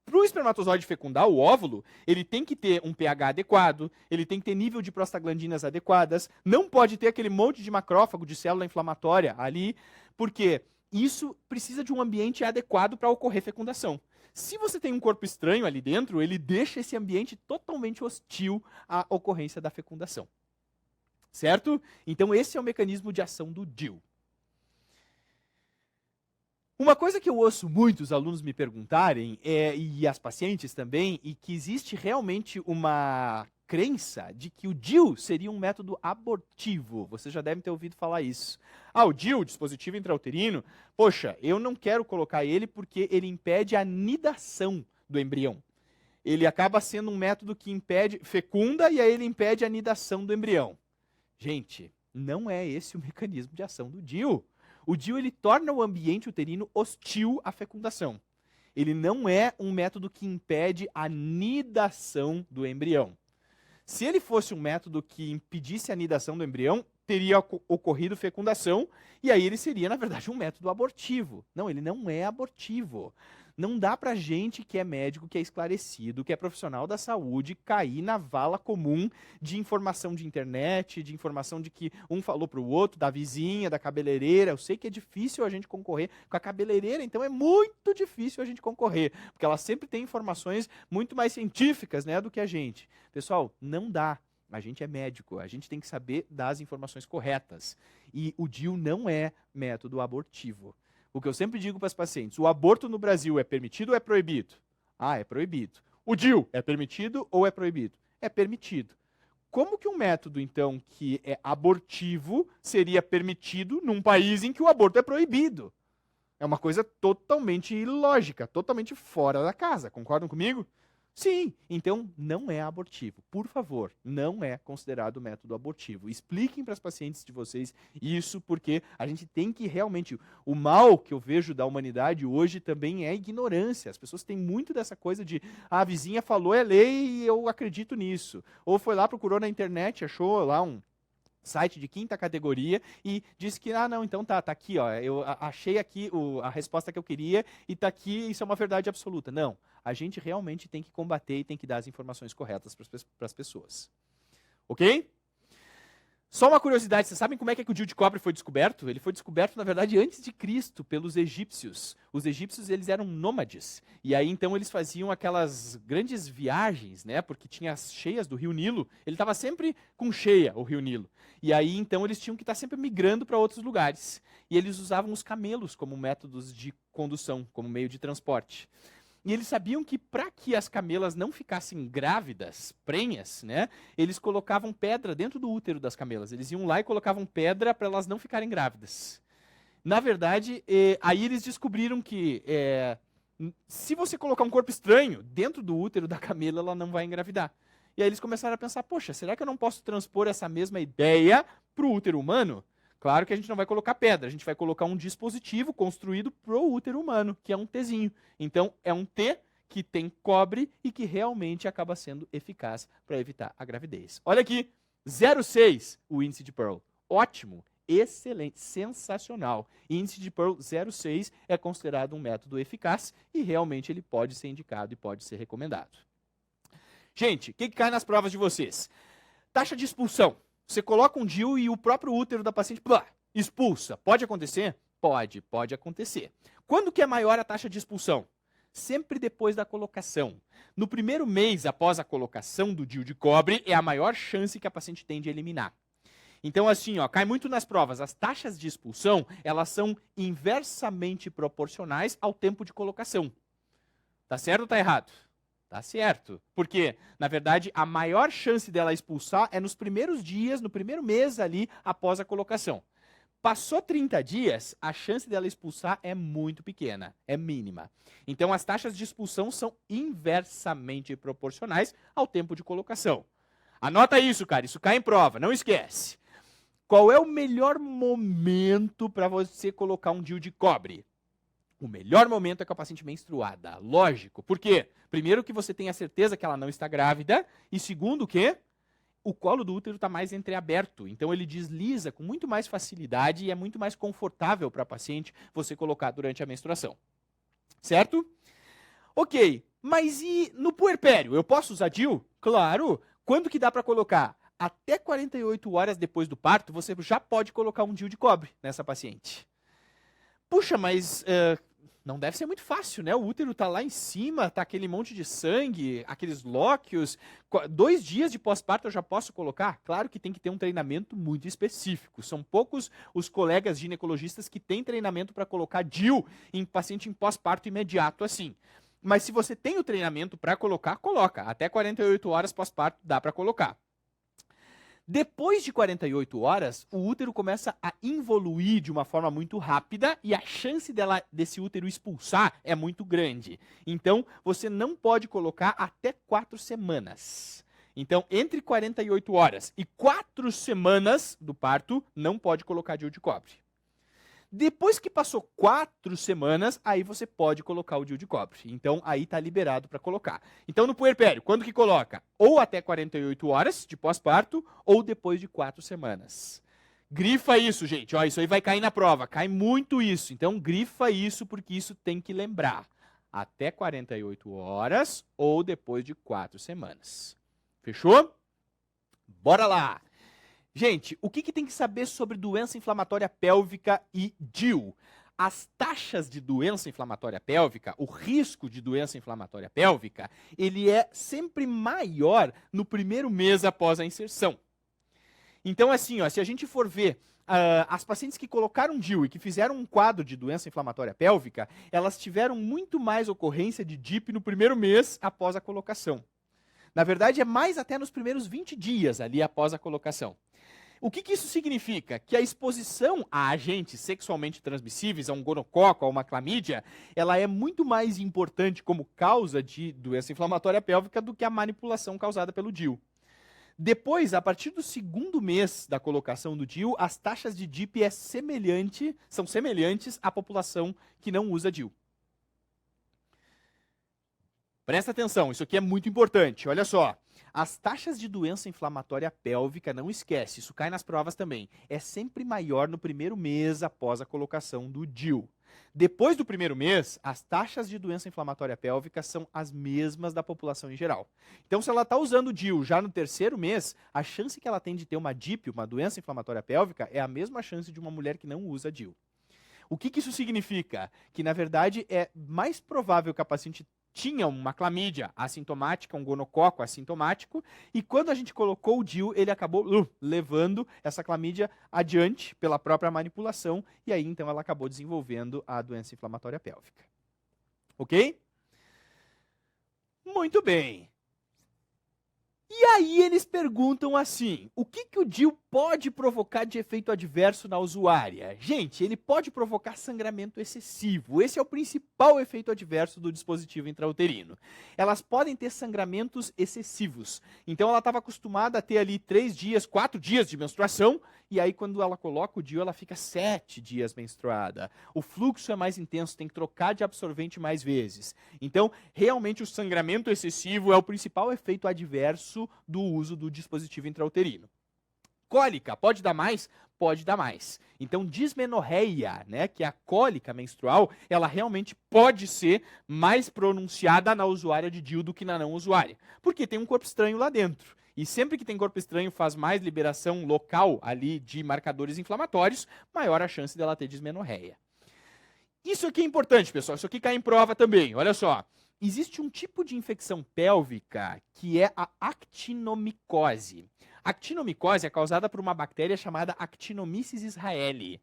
Para o espermatozoide fecundar o óvulo, ele tem que ter um pH adequado, ele tem que ter nível de prostaglandinas adequadas, não pode ter aquele monte de macrófago, de célula inflamatória ali, porque isso precisa de um ambiente adequado para ocorrer fecundação. Se você tem um corpo estranho ali dentro, ele deixa esse ambiente totalmente hostil à ocorrência da fecundação. Certo? Então esse é o mecanismo de ação do DIU. Uma coisa que eu ouço muitos alunos me perguntarem, e as pacientes também, e que existe realmente uma crença de que o DIU seria um método abortivo. Vocês já devem ter ouvido falar isso. Ah, o DIU, dispositivo intrauterino, poxa, eu não quero colocar ele porque ele impede a nidação do embrião. Ele acaba sendo um método que fecunda e aí ele impede a nidação do embrião. Gente, não é esse o mecanismo de ação do DIU. O DIU ele torna o ambiente uterino hostil à fecundação. Ele não é um método que impede a nidação do embrião. Se ele fosse um método que impedisse a nidação do embrião, teria ocorrido fecundação, e aí ele seria, na verdade, um método abortivo. Não, ele não é abortivo. Não dá pra gente que é médico, que é esclarecido, que é profissional da saúde, cair na vala comum de informação de internet, de informação de que um falou pro outro, da vizinha, da cabeleireira. Eu sei que é difícil a gente concorrer com a cabeleireira, então é muito difícil a gente concorrer, porque ela sempre tem informações muito mais científicas, né, do que a gente. Pessoal, não dá. A gente é médico, a gente tem que saber dar as informações corretas. E o DIU não é método abortivo. O que eu sempre digo para as pacientes, o aborto no Brasil é permitido ou é proibido? Ah, é proibido. O DIU é permitido ou é proibido? É permitido. Como que um método, então, que é abortivo seria permitido num país em que o aborto é proibido? É uma coisa totalmente ilógica, totalmente fora da casa. Concordam comigo? Sim, então não é abortivo. Por favor, não é considerado método abortivo. Expliquem para as pacientes de vocês isso, porque a gente tem que realmente... O mal que eu vejo da humanidade hoje também é a ignorância. As pessoas têm muito dessa coisa de a vizinha falou é lei e eu acredito nisso. Ou foi lá, procurou na internet, achou lá um site de 5ª categoria e disse que, não, então tá aqui, ó, eu achei aqui a resposta que eu queria e tá aqui, isso é uma verdade absoluta. Não, a gente realmente tem que combater e tem que dar as informações corretas para as pessoas. Ok? Só uma curiosidade, vocês sabem como é que o DIU de cobre foi descoberto? Ele foi descoberto, na verdade, antes de Cristo, pelos egípcios. Os egípcios, eles eram nômades. E aí, então, eles faziam aquelas grandes viagens, né? Porque tinha as cheias do Rio Nilo. Ele estava sempre com cheia, o Rio Nilo. E aí, então, eles tinham que estar sempre migrando para outros lugares. E eles usavam os camelos como métodos de condução, como meio de transporte. E eles sabiam que para que as camelas não ficassem grávidas, prenhas, né, eles colocavam pedra dentro do útero das camelas. Eles iam lá e colocavam pedra para elas não ficarem grávidas. Na verdade, aí eles descobriram que se você colocar um corpo estranho dentro do útero da camela, ela não vai engravidar. E aí eles começaram a pensar, poxa, será que eu não posso transpor essa mesma ideia para o útero humano? Claro que a gente não vai colocar pedra, a gente vai colocar um dispositivo construído para o útero humano, que é um Tzinho. Então, é um T que tem cobre e que realmente acaba sendo eficaz para evitar a gravidez. Olha aqui, 0,6 o índice de Pearl. Ótimo, excelente, sensacional. Índice de Pearl 0,6 é considerado um método eficaz e realmente ele pode ser indicado e pode ser recomendado. Gente, o que cai nas provas de vocês? Taxa de expulsão. Você coloca um DIU e o próprio útero da paciente expulsa. Pode acontecer? Pode acontecer. Quando que é maior a taxa de expulsão? Sempre depois da colocação. No primeiro mês após a colocação do DIU de cobre, é a maior chance que a paciente tem de eliminar. Então, assim, ó, cai muito nas provas. As taxas de expulsão, elas são inversamente proporcionais ao tempo de colocação. Tá certo ou tá errado? Tá certo. Porque, na verdade, a maior chance dela expulsar é nos primeiros dias, no primeiro mês ali, após a colocação. Passou 30 dias, a chance dela expulsar é muito pequena, é mínima. Então, as taxas de expulsão são inversamente proporcionais ao tempo de colocação. Anota isso, cara, isso cai em prova, não esquece. Qual é o melhor momento para você colocar um DIU de cobre? O melhor momento é com a paciente menstruada, lógico. Por quê? Primeiro que você tem a certeza que ela não está grávida e segundo que o colo do útero está mais entreaberto, então ele desliza com muito mais facilidade e é muito mais confortável para a paciente você colocar durante a menstruação. Certo? Ok, mas e no puerpério? Eu posso usar DIU? Claro. Quando que dá para colocar? Até 48 horas depois do parto, você já pode colocar um DIU de cobre nessa paciente. Puxa, mas não deve ser muito fácil, né? O útero tá lá em cima, tá aquele monte de sangue, aqueles lóquios. 2 dias de pós-parto eu já posso colocar? Claro que tem que ter um treinamento muito específico. São poucos os colegas ginecologistas que têm treinamento para colocar DIU em paciente em pós-parto imediato assim. Mas se você tem o treinamento para colocar, coloca. Até 48 horas pós-parto dá para colocar. Depois de 48 horas, o útero começa a involuir de uma forma muito rápida e a chance desse útero expulsar é muito grande. Então, você não pode colocar até 4 semanas. Então, entre 48 horas e 4 semanas do parto, não pode colocar DIU de cobre. Depois que passou 4 semanas, aí você pode colocar o DIU de cobre. Então, aí está liberado para colocar. Então, no puerpério, quando que coloca? Ou até 48 horas de pós-parto, ou depois de 4 semanas. Grifa isso, gente. Ó, isso aí vai cair na prova. Cai muito isso. Então, grifa isso, porque isso tem que lembrar. Até 48 horas, ou depois de 4 semanas. Fechou? Bora lá! Gente, o que tem que saber sobre doença inflamatória pélvica e DIU? As taxas de doença inflamatória pélvica, o risco de doença inflamatória pélvica, ele é sempre maior no primeiro mês após a inserção. Então, assim, ó, se a gente for ver as pacientes que colocaram DIU e que fizeram um quadro de doença inflamatória pélvica, elas tiveram muito mais ocorrência de DIP no primeiro mês após a colocação. Na verdade, é mais até nos primeiros 20 dias ali após a colocação. O que isso significa? Que a exposição a agentes sexualmente transmissíveis, a um gonococo, a uma clamídia, ela é muito mais importante como causa de doença inflamatória pélvica do que a manipulação causada pelo DIU. Depois, a partir do 2º mês da colocação do DIU, as taxas de DIP são semelhantes à população que não usa DIU. Presta atenção, isso aqui é muito importante. Olha só, as taxas de doença inflamatória pélvica, não esquece, isso cai nas provas também, é sempre maior no primeiro mês após a colocação do DIU. Depois do primeiro mês, as taxas de doença inflamatória pélvica são as mesmas da população em geral. Então, se ela está usando o DIU já no 3º mês, a chance que ela tem de ter uma DIP, uma doença inflamatória pélvica, é a mesma chance de uma mulher que não usa DIU. O que isso significa? Que, na verdade, é mais provável que a paciente tinha uma clamídia assintomática, um gonococo assintomático, e quando a gente colocou o DIU, ele acabou levando essa clamídia adiante pela própria manipulação, e aí então ela acabou desenvolvendo a doença inflamatória pélvica. Ok? Muito bem. E aí eles perguntam assim, o que o DIU pode provocar de efeito adverso na usuária? Gente, ele pode provocar sangramento excessivo. Esse é o principal efeito adverso do dispositivo intrauterino. Elas podem ter sangramentos excessivos. Então ela estava acostumada a ter ali 3 dias, 4 dias de menstruação, e aí quando ela coloca o DIU, ela fica 7 dias menstruada. O fluxo é mais intenso, tem que trocar de absorvente mais vezes. Então, realmente o sangramento excessivo é o principal efeito adverso do uso do dispositivo intrauterino. Cólica, pode dar mais? Pode dar mais. Então, dismenorreia, né, que é a cólica menstrual, ela realmente pode ser mais pronunciada na usuária de DIU do que na não usuária, porque tem um corpo estranho lá dentro. E sempre que tem corpo estranho faz mais liberação local ali de marcadores inflamatórios, maior a chance dela ter dismenorreia. Isso aqui é importante, pessoal. Isso aqui cai em prova também. Olha só. Existe um tipo de infecção pélvica que é a actinomicose. A actinomicose é causada por uma bactéria chamada Actinomyces israeli.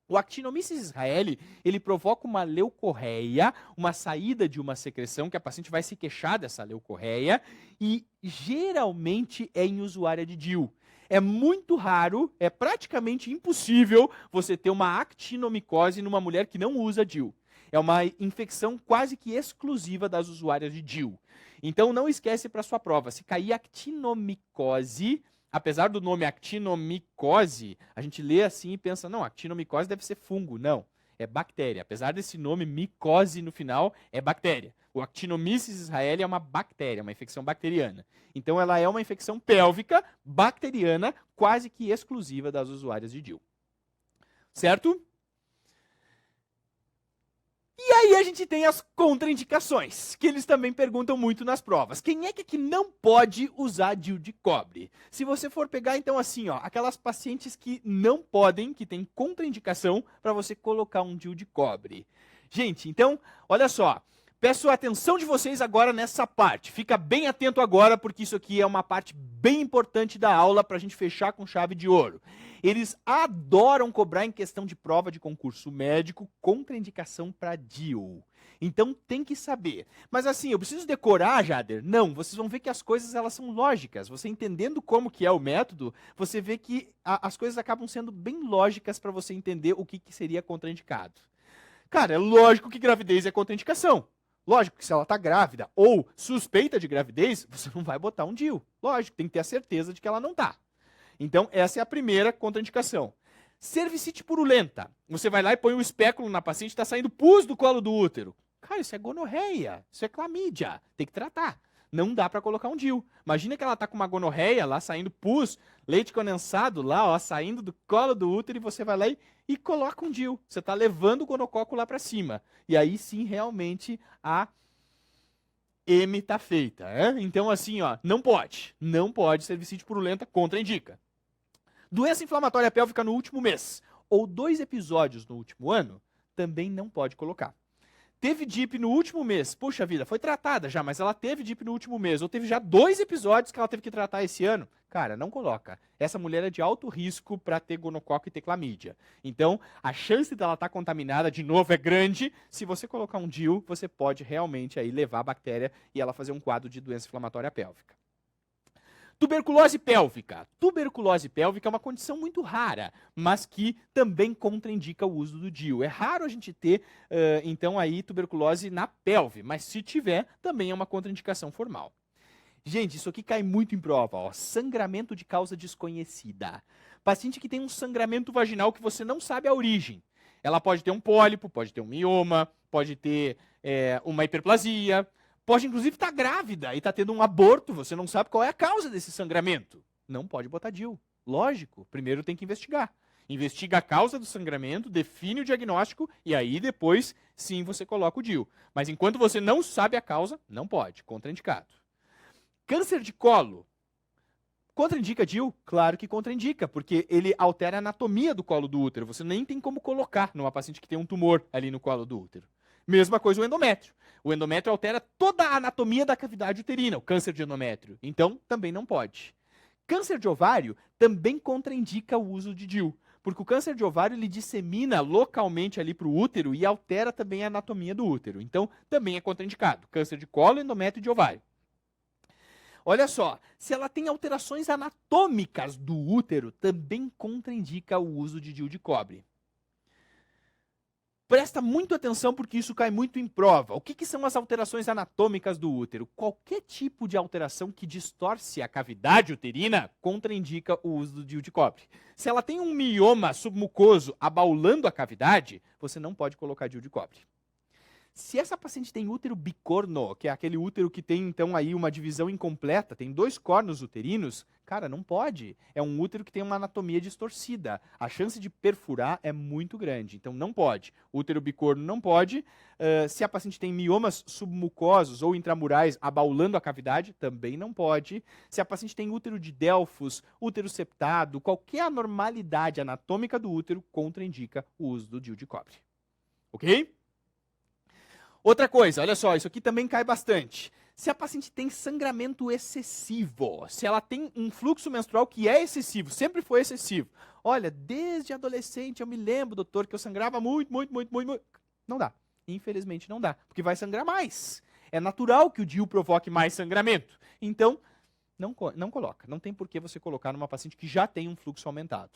O Actinomyces israeli, ele provoca uma leucorreia, uma saída de uma secreção que a paciente vai se queixar dessa leucorreia e geralmente é em usuária de DIU. É muito raro, é praticamente impossível você ter uma actinomicose numa mulher que não usa DIU. É uma infecção quase que exclusiva das usuárias de DIU. Então não esquece para sua prova, se cair actinomicose, apesar do nome actinomicose, a gente lê assim e pensa, não, actinomicose deve ser fungo. Não, é bactéria. Apesar desse nome micose no final, é bactéria. O Actinomyces israeli é uma bactéria, uma infecção bacteriana. Então ela é uma infecção pélvica bacteriana, quase que exclusiva das usuárias de DIU. Certo? E aí a gente tem as contraindicações, que eles também perguntam muito nas provas. Quem é que não pode usar DIU de cobre? Se você for pegar, então, assim, ó, aquelas pacientes que não podem, que tem contraindicação para você colocar um DIU de cobre. Gente, então, olha só. Peço a atenção de vocês agora nessa parte. Fica bem atento agora, porque isso aqui é uma parte bem importante da aula para a gente fechar com chave de ouro. Eles adoram cobrar em questão de prova de concurso médico contraindicação para DIU. Então tem que saber. Mas assim, eu preciso decorar, Jader? Não, vocês vão ver que as coisas elas são lógicas. Você entendendo como que é o método, você vê que as coisas acabam sendo bem lógicas para você entender o que seria contraindicado. Cara, é lógico que gravidez é contraindicação. Lógico que se ela está grávida ou suspeita de gravidez, você não vai botar um DIU. Lógico, tem que ter a certeza de que ela não está. Então, essa é a primeira contraindicação. Cervicite purulenta. Você vai lá e põe um espéculo na paciente, está saindo pus do colo do útero. Cara, isso é gonorreia, isso é clamídia, tem que tratar. Não dá para colocar um DIU. Imagina que ela está com uma gonorreia lá, saindo pus, leite condensado lá, ó, saindo do colo do útero, e você vai lá e coloca um DIU. Você está levando o gonococo lá para cima. E aí sim, realmente, a M está feita. Então, assim, ó, não pode cervicite purulenta, contraindica. Doença inflamatória pélvica no último mês, ou 2 episódios no último ano, também não pode colocar. Teve DIP no último mês, puxa vida, foi tratada já, mas ela teve DIP no último mês, ou teve já 2 episódios que ela teve que tratar esse ano, cara, não coloca. Essa mulher é de alto risco para ter gonococo e ter clamídia. Então, a chance dela estar contaminada, de novo, é grande. Se você colocar um DIU, você pode realmente aí levar a bactéria e ela fazer um quadro de doença inflamatória pélvica. Tuberculose pélvica. Tuberculose pélvica é uma condição muito rara, mas que também contraindica o uso do DIU. É raro a gente ter, então, aí tuberculose na pelve, mas se tiver, também é uma contraindicação formal. Gente, isso aqui cai muito em prova, ó. Sangramento de causa desconhecida. Paciente que tem um sangramento vaginal que você não sabe a origem. Ela pode ter um pólipo, pode ter um mioma, pode ter uma hiperplasia, pode, inclusive, estar grávida e estar tendo um aborto. Você não sabe qual é a causa desse sangramento. Não pode botar DIU. Lógico, primeiro tem que investigar. Investiga a causa do sangramento, define o diagnóstico e aí depois, sim, você coloca o DIU. Mas enquanto você não sabe a causa, não pode. Contraindicado. Câncer de colo. Contraindica DIU? Claro que contraindica, porque ele altera a anatomia do colo do útero. Você nem tem como colocar numa paciente que tem um tumor ali no colo do útero. Mesma coisa o endométrio. O endométrio altera toda a anatomia da cavidade uterina, o câncer de endométrio. Então, também não pode. Câncer de ovário também contraindica o uso de DIU, porque o câncer de ovário ele dissemina localmente ali para o útero e altera também a anatomia do útero. Então, também é contraindicado. Câncer de colo, endométrio e de ovário. Olha só, se ela tem alterações anatômicas do útero, também contraindica o uso de DIU de cobre. Presta muito atenção porque isso cai muito em prova. O que são as alterações anatômicas do útero? Qualquer tipo de alteração que distorce a cavidade uterina contraindica o uso do DIU de cobre. Se ela tem um mioma submucoso abaulando a cavidade, você não pode colocar DIU de cobre. Se essa paciente tem útero bicorno, que é aquele útero que tem então aí uma divisão incompleta, tem 2 cornos uterinos, cara, não pode. É um útero que tem uma anatomia distorcida. A chance de perfurar é muito grande, então não pode. Útero bicorno não pode. Se a paciente tem miomas submucosos ou intramurais abaulando a cavidade, também não pode. Se a paciente tem útero de Delfos, útero septado, qualquer anormalidade anatômica do útero contraindica o uso do DIU de cobre. Ok? Outra coisa, olha só, isso aqui também cai bastante. Se a paciente tem sangramento excessivo, se ela tem um fluxo menstrual que é excessivo, sempre foi excessivo. Olha, desde adolescente eu me lembro, doutor, que eu sangrava muito. Não dá. Infelizmente não dá, porque vai sangrar mais. É natural que o DIU provoque mais sangramento. Então, não coloca. Não tem por que você colocar numa paciente que já tem um fluxo aumentado.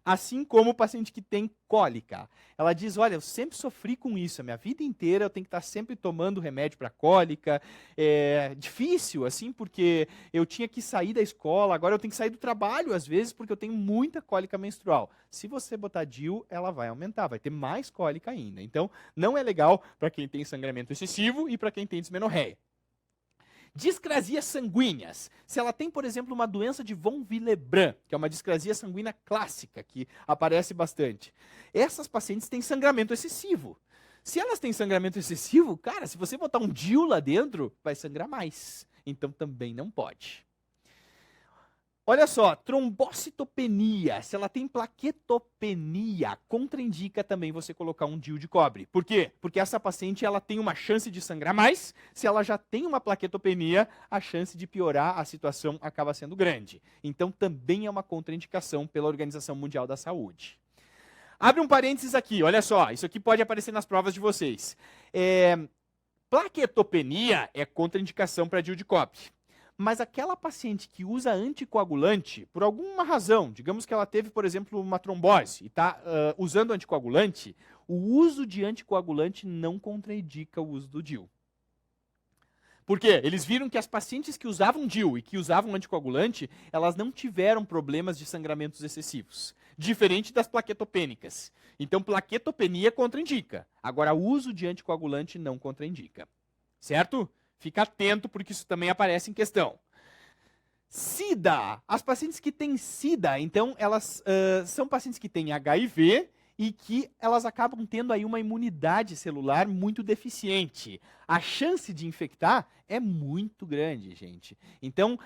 Assim como o paciente que tem cólica. Ela diz, olha, eu sempre sofri com isso, a minha vida inteira eu tenho que estar sempre tomando remédio para cólica. É difícil, assim, porque eu tinha que sair da escola, agora eu tenho que sair do trabalho, às vezes, porque eu tenho muita cólica menstrual. Se você botar DIU, ela vai aumentar, vai ter mais cólica ainda. Então, não é legal para quem tem sangramento excessivo e para quem tem dismenorreia. Discrasias sanguíneas. Se ela tem, por exemplo, uma doença de von Willebrand, que é uma discrasia sanguínea clássica, que aparece bastante. Essas pacientes têm sangramento excessivo. Se elas têm sangramento excessivo, cara, se você botar um DIU lá dentro, vai sangrar mais. Então também não pode. Olha só, trombocitopenia, se ela tem plaquetopenia, contraindica também você colocar um DIU de cobre. Por quê? Porque essa paciente ela tem uma chance de sangrar mais, se ela já tem uma plaquetopenia, a chance de piorar a situação acaba sendo grande. Então também é uma contraindicação pela Organização Mundial da Saúde. Abre um parênteses aqui, olha só, isso aqui pode aparecer nas provas de vocês. Plaquetopenia é contraindicação para DIU de cobre. Mas aquela paciente que usa anticoagulante, por alguma razão, digamos que ela teve, por exemplo, uma trombose e está usando anticoagulante, o uso de anticoagulante não contraindica o uso do DIU. Por quê? Eles viram que as pacientes que usavam DIU e que usavam anticoagulante, elas não tiveram problemas de sangramentos excessivos, diferente das plaquetopênicas. Então, plaquetopenia contraindica. Agora, o uso de anticoagulante não contraindica. Certo? Fica atento, porque isso também aparece em questão. SIDA. As pacientes que têm SIDA, então, elas são pacientes que têm HIV e que elas acabam tendo aí uma imunidade celular muito deficiente. A chance de infectar é muito grande, gente. Então,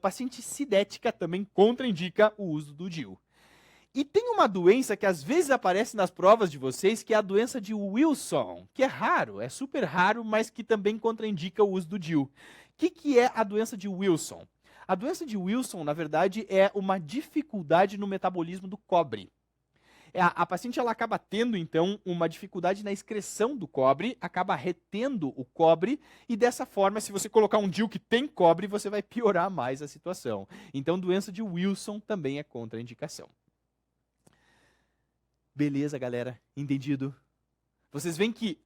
paciente sidética também contraindica o uso do DIU. E tem uma doença que às vezes aparece nas provas de vocês, que é a doença de Wilson, que é raro, é super raro, mas que também contraindica o uso do DIU. O que é a doença de Wilson? A doença de Wilson, na verdade, é uma dificuldade no metabolismo do cobre. A paciente ela acaba tendo, então, uma dificuldade na excreção do cobre, acaba retendo o cobre, e dessa forma, se você colocar um DIU que tem cobre, você vai piorar mais a situação. Então, doença de Wilson também é contraindicação. Beleza, galera? Entendido? Vocês veem que,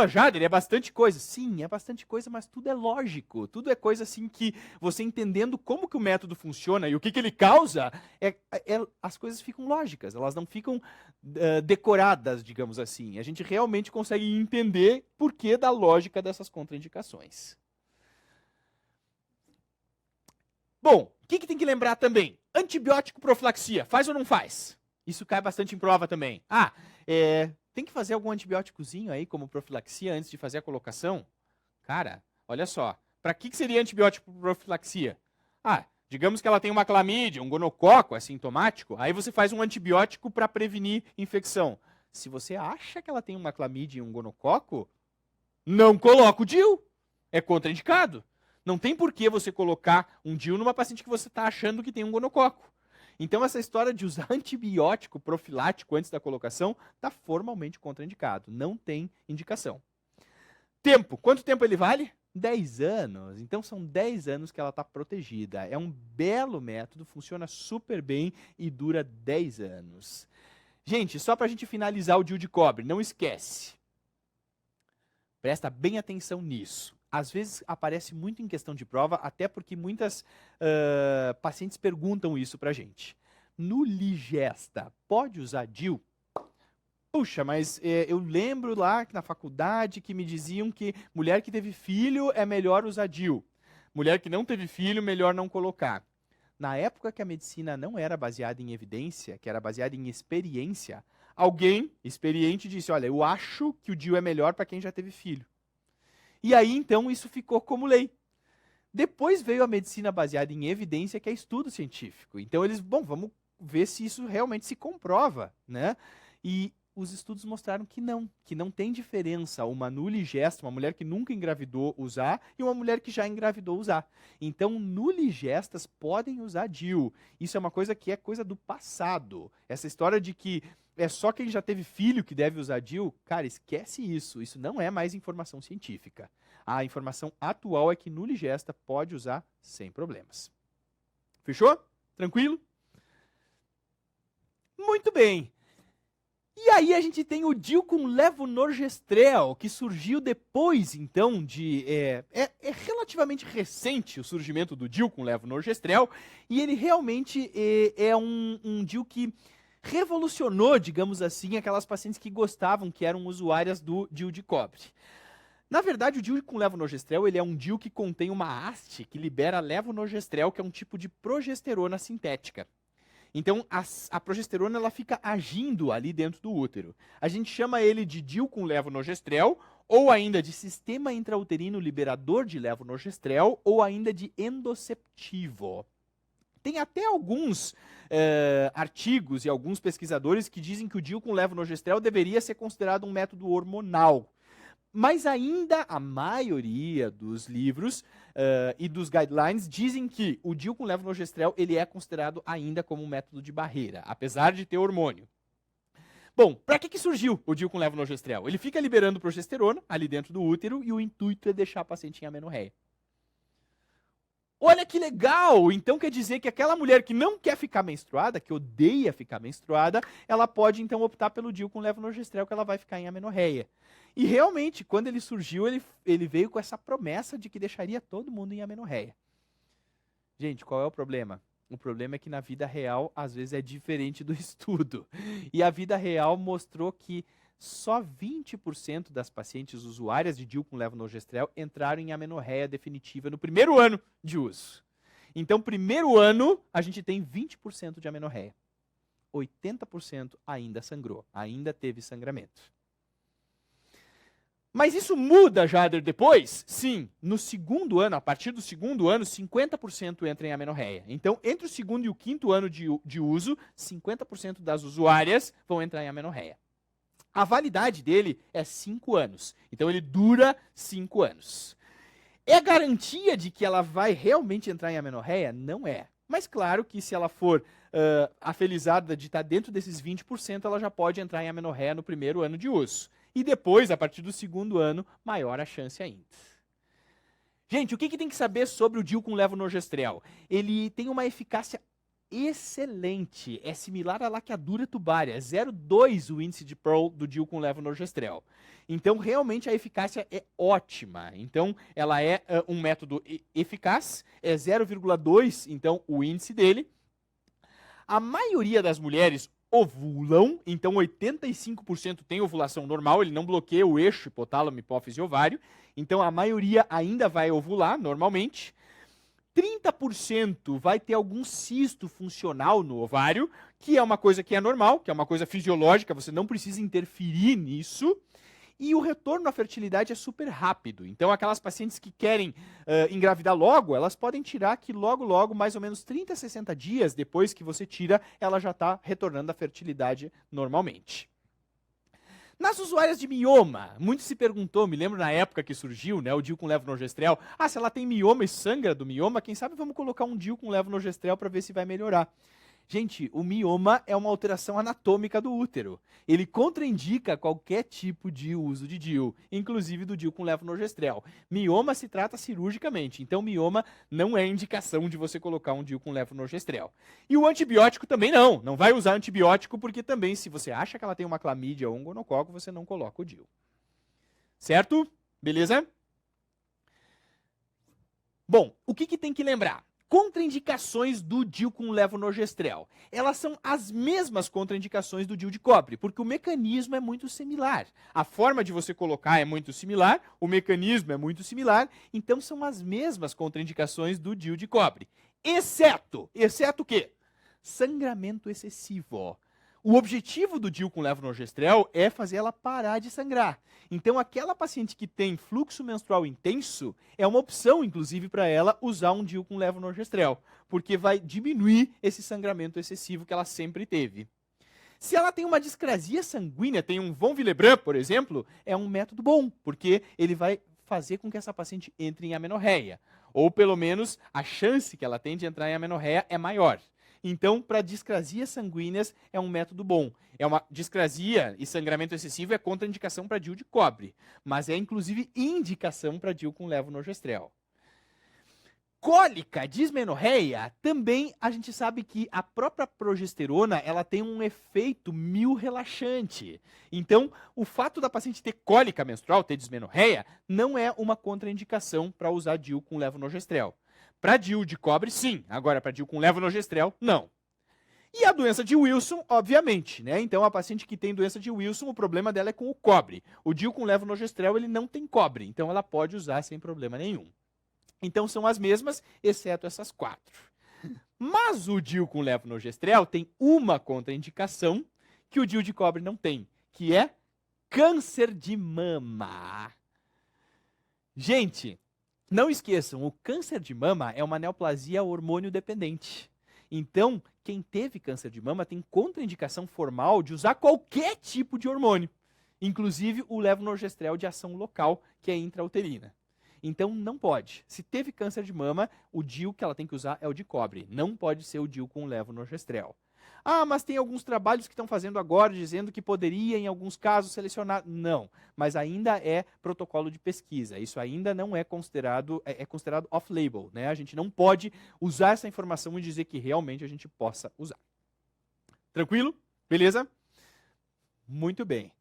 Jader, é bastante coisa. Sim, é bastante coisa, mas tudo é lógico. Tudo é coisa assim que você entendendo como que o método funciona e o que ele causa, as coisas ficam lógicas. Elas não ficam decoradas, digamos assim. A gente realmente consegue entender por que da lógica dessas contraindicações. Bom, o que tem que lembrar também? Antibiótico profilaxia, faz ou não faz? Isso cai bastante em prova também. Tem que fazer algum antibióticozinho aí, como profilaxia, antes de fazer a colocação? Cara, olha só. Para que seria antibiótico profilaxia? Digamos que ela tem uma clamídia, um gonococo assintomático, aí você faz um antibiótico para prevenir infecção. Se você acha que ela tem uma clamídia e um gonococo, não coloca o DIU. É contraindicado. Não tem por que você colocar um DIU numa paciente que você está achando que tem um gonococo. Então, essa história de usar antibiótico profilático antes da colocação está formalmente contraindicado. Não tem indicação. Tempo. Quanto tempo ele vale? 10 anos. Então, são 10 anos que ela está protegida. É um belo método, funciona super bem e dura 10 anos. Gente, só para a gente finalizar o DIU de cobre, não esquece. Presta bem atenção nisso. Às vezes aparece muito em questão de prova, até porque muitas pacientes perguntam isso pra gente. No Ligesta, pode usar DIU? Puxa, mas eu lembro lá na faculdade que me diziam que mulher que teve filho é melhor usar DIU. Mulher que não teve filho, melhor não colocar. Na época que a medicina não era baseada em evidência, que era baseada em experiência, alguém experiente disse, olha, eu acho que o DIU é melhor para quem já teve filho. E aí, então, isso ficou como lei. Depois veio a medicina baseada em evidência, que é estudo científico. Então eles, bom, vamos ver se isso realmente se comprova, né? E os estudos mostraram que não tem diferença uma nuligesta, uma mulher que nunca engravidou usar, e uma mulher que já engravidou usar. Então, nuligestas podem usar DIU. Isso é uma coisa que é coisa do passado. Essa história de que é só quem já teve filho que deve usar DIU, cara, esquece isso. Isso não é mais informação científica. A informação atual é que nuligesta pode usar sem problemas. Fechou? Tranquilo? Muito bem. E aí a gente tem o DIU com levonorgestrel, que surgiu depois, então, de... É relativamente recente o surgimento do DIU com levonorgestrel, e ele realmente é um DIU que revolucionou, digamos assim, aquelas pacientes que gostavam, que eram usuárias do DIU de cobre. Na verdade, o DIU com levonorgestrel, ele é um DIU que contém uma haste que libera levonorgestrel, que é um tipo de progesterona sintética. Então, a progesterona ela fica agindo ali dentro do útero. A gente chama ele de DIU com levonorgestrel, ou ainda de sistema intrauterino liberador de levonorgestrel, ou ainda de endoceptivo. Tem até alguns artigos e alguns pesquisadores que dizem que o DIU com levonorgestrel deveria ser considerado um método hormonal. Mas ainda a maioria dos livros e dos guidelines dizem que o DIU com levonorgestrel ele é considerado ainda como um método de barreira, apesar de ter hormônio. Bom, para que surgiu o DIU com levonorgestrel? Ele fica liberando progesterona ali dentro do útero e o intuito é deixar a paciente em amenorreia. Olha que legal! Então quer dizer que aquela mulher que não quer ficar menstruada, que odeia ficar menstruada, ela pode então optar pelo DIU com levonorgestrel, que ela vai ficar em amenorreia. E realmente, quando ele surgiu, ele veio com essa promessa de que deixaria todo mundo em amenorreia. Gente, qual é o problema? O problema é que na vida real, às vezes é diferente do estudo. E a vida real mostrou que só 20% das pacientes usuárias de DIU com levonorgestrel entraram em amenorreia definitiva no primeiro ano de uso. Então, primeiro ano, a gente tem 20% de amenorreia. 80% ainda sangrou, ainda teve sangramento. Mas isso muda, Jader, depois? Sim, no segundo ano, a partir do segundo ano, 50% entra em amenorreia. Então, entre o segundo e o quinto ano de uso, 50% das usuárias vão entrar em amenorreia. A validade dele é 5 anos. Então, ele dura 5 anos. É garantia de que ela vai realmente entrar em amenorreia? Não é. Mas claro que se ela for afelizada de estar dentro desses 20%, ela já pode entrar em amenorreia no primeiro ano de uso. E depois, a partir do segundo ano, maior a chance ainda. Gente, o que tem que saber sobre o DIU com levonorgestrel? Ele tem uma eficácia excelente, é similar à laqueadura tubária, 0,2 o índice de Pearl do DIU com levonorgestrel. Então, realmente, a eficácia é ótima. Então, ela é um método eficaz, é 0,2, então, o índice dele. A maioria das mulheres ovulam, então 85% tem ovulação normal, ele não bloqueia o eixo hipotálamo, hipófise e ovário, então a maioria ainda vai ovular normalmente. 30% vai ter algum cisto funcional no ovário, que é uma coisa que é normal, que é uma coisa fisiológica, você não precisa interferir nisso. E o retorno à fertilidade é super rápido. Então, aquelas pacientes que querem engravidar logo, elas podem tirar que logo, mais ou menos 30 a 60 dias depois que você tira, ela já está retornando à fertilidade normalmente. Nas usuárias de mioma, muito se perguntou, me lembro na época que surgiu, né, o DIU com levonorgestrel, se ela tem mioma e sangra do mioma, quem sabe vamos colocar um DIU com levonorgestrel para ver se vai melhorar. Gente, o mioma é uma alteração anatômica do útero. Ele contraindica qualquer tipo de uso de DIU, inclusive do DIU com levonorgestrel. Mioma se trata cirurgicamente, então mioma não é indicação de você colocar um DIU com levonorgestrel. E o antibiótico também não vai usar antibiótico porque também se você acha que ela tem uma clamídia ou um gonococo, você não coloca o DIU. Certo? Beleza? Bom, o que tem que lembrar? Contraindicações do DIU com levonorgestrel. Elas são as mesmas contraindicações do DIU de cobre, porque o mecanismo é muito similar. A forma de você colocar é muito similar, o mecanismo é muito similar, então são as mesmas contraindicações do DIU de cobre. Exceto o quê? Sangramento excessivo. O objetivo do DIU com levonorgestrel é fazer ela parar de sangrar. Então, aquela paciente que tem fluxo menstrual intenso, é uma opção, inclusive, para ela usar um DIU com levonorgestrel, porque vai diminuir esse sangramento excessivo que ela sempre teve. Se ela tem uma discrasia sanguínea, tem um von Willebrand, por exemplo, é um método bom, porque ele vai fazer com que essa paciente entre em amenorreia. Ou, pelo menos, a chance que ela tem de entrar em amenorreia é maior. Então, para discrasias sanguíneas, é um método bom. É uma discrasia e sangramento excessivo é contraindicação para DIU de cobre, mas é inclusive indicação para DIU com levonorgestrel. Cólica, dismenorreia, também a gente sabe que a própria progesterona ela tem um efeito relaxante. Então, o fato da paciente ter cólica menstrual, ter dismenorreia, não é uma contraindicação para usar DIU com levonorgestrel. Para DIU de cobre, sim. Agora, para DIU com levonorgestrel, não. E a doença de Wilson, obviamente, né? Então, a paciente que tem doença de Wilson, o problema dela é com o cobre. O DIU com levonorgestrel, ele não tem cobre, então ela pode usar sem problema nenhum. Então, são as mesmas, exceto essas 4. Mas o DIU com levonorgestrel tem uma contraindicação que o DIU de cobre não tem, que é câncer de mama. Gente, não esqueçam, o câncer de mama é uma neoplasia hormônio dependente. Então, quem teve câncer de mama tem contraindicação formal de usar qualquer tipo de hormônio, inclusive o levonorgestrel de ação local, que é intrauterina. Então, não pode. Se teve câncer de mama, o DIU que ela tem que usar é o de cobre. Não pode ser o DIU com levonorgestrel. Ah, mas tem alguns trabalhos que estão fazendo agora dizendo que poderia, em alguns casos, selecionar. Não, mas ainda é protocolo de pesquisa. Isso ainda não é considerado, é considerado off-label, né? A gente não pode usar essa informação e dizer que realmente a gente possa usar. Tranquilo? Beleza? Muito bem.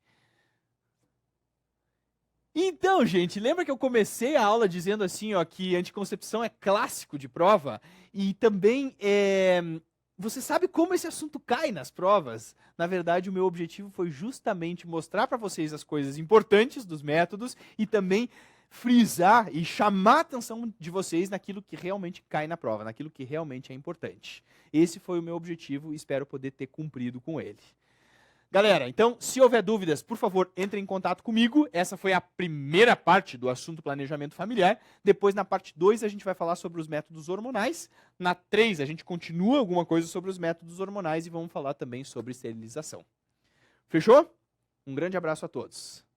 Então, gente, lembra que eu comecei a aula dizendo assim, ó, que anticoncepção é clássico de prova? E também você sabe como esse assunto cai nas provas? Na verdade, o meu objetivo foi justamente mostrar para vocês as coisas importantes dos métodos e também frisar e chamar a atenção de vocês naquilo que realmente cai na prova, naquilo que realmente é importante. Esse foi o meu objetivo e espero poder ter cumprido com ele. Galera, então, se houver dúvidas, por favor, entre em contato comigo. Essa foi a primeira parte do assunto planejamento familiar. Depois, na parte 2, a gente vai falar sobre os métodos hormonais. Na 3, a gente continua alguma coisa sobre os métodos hormonais e vamos falar também sobre esterilização. Fechou? Um grande abraço a todos.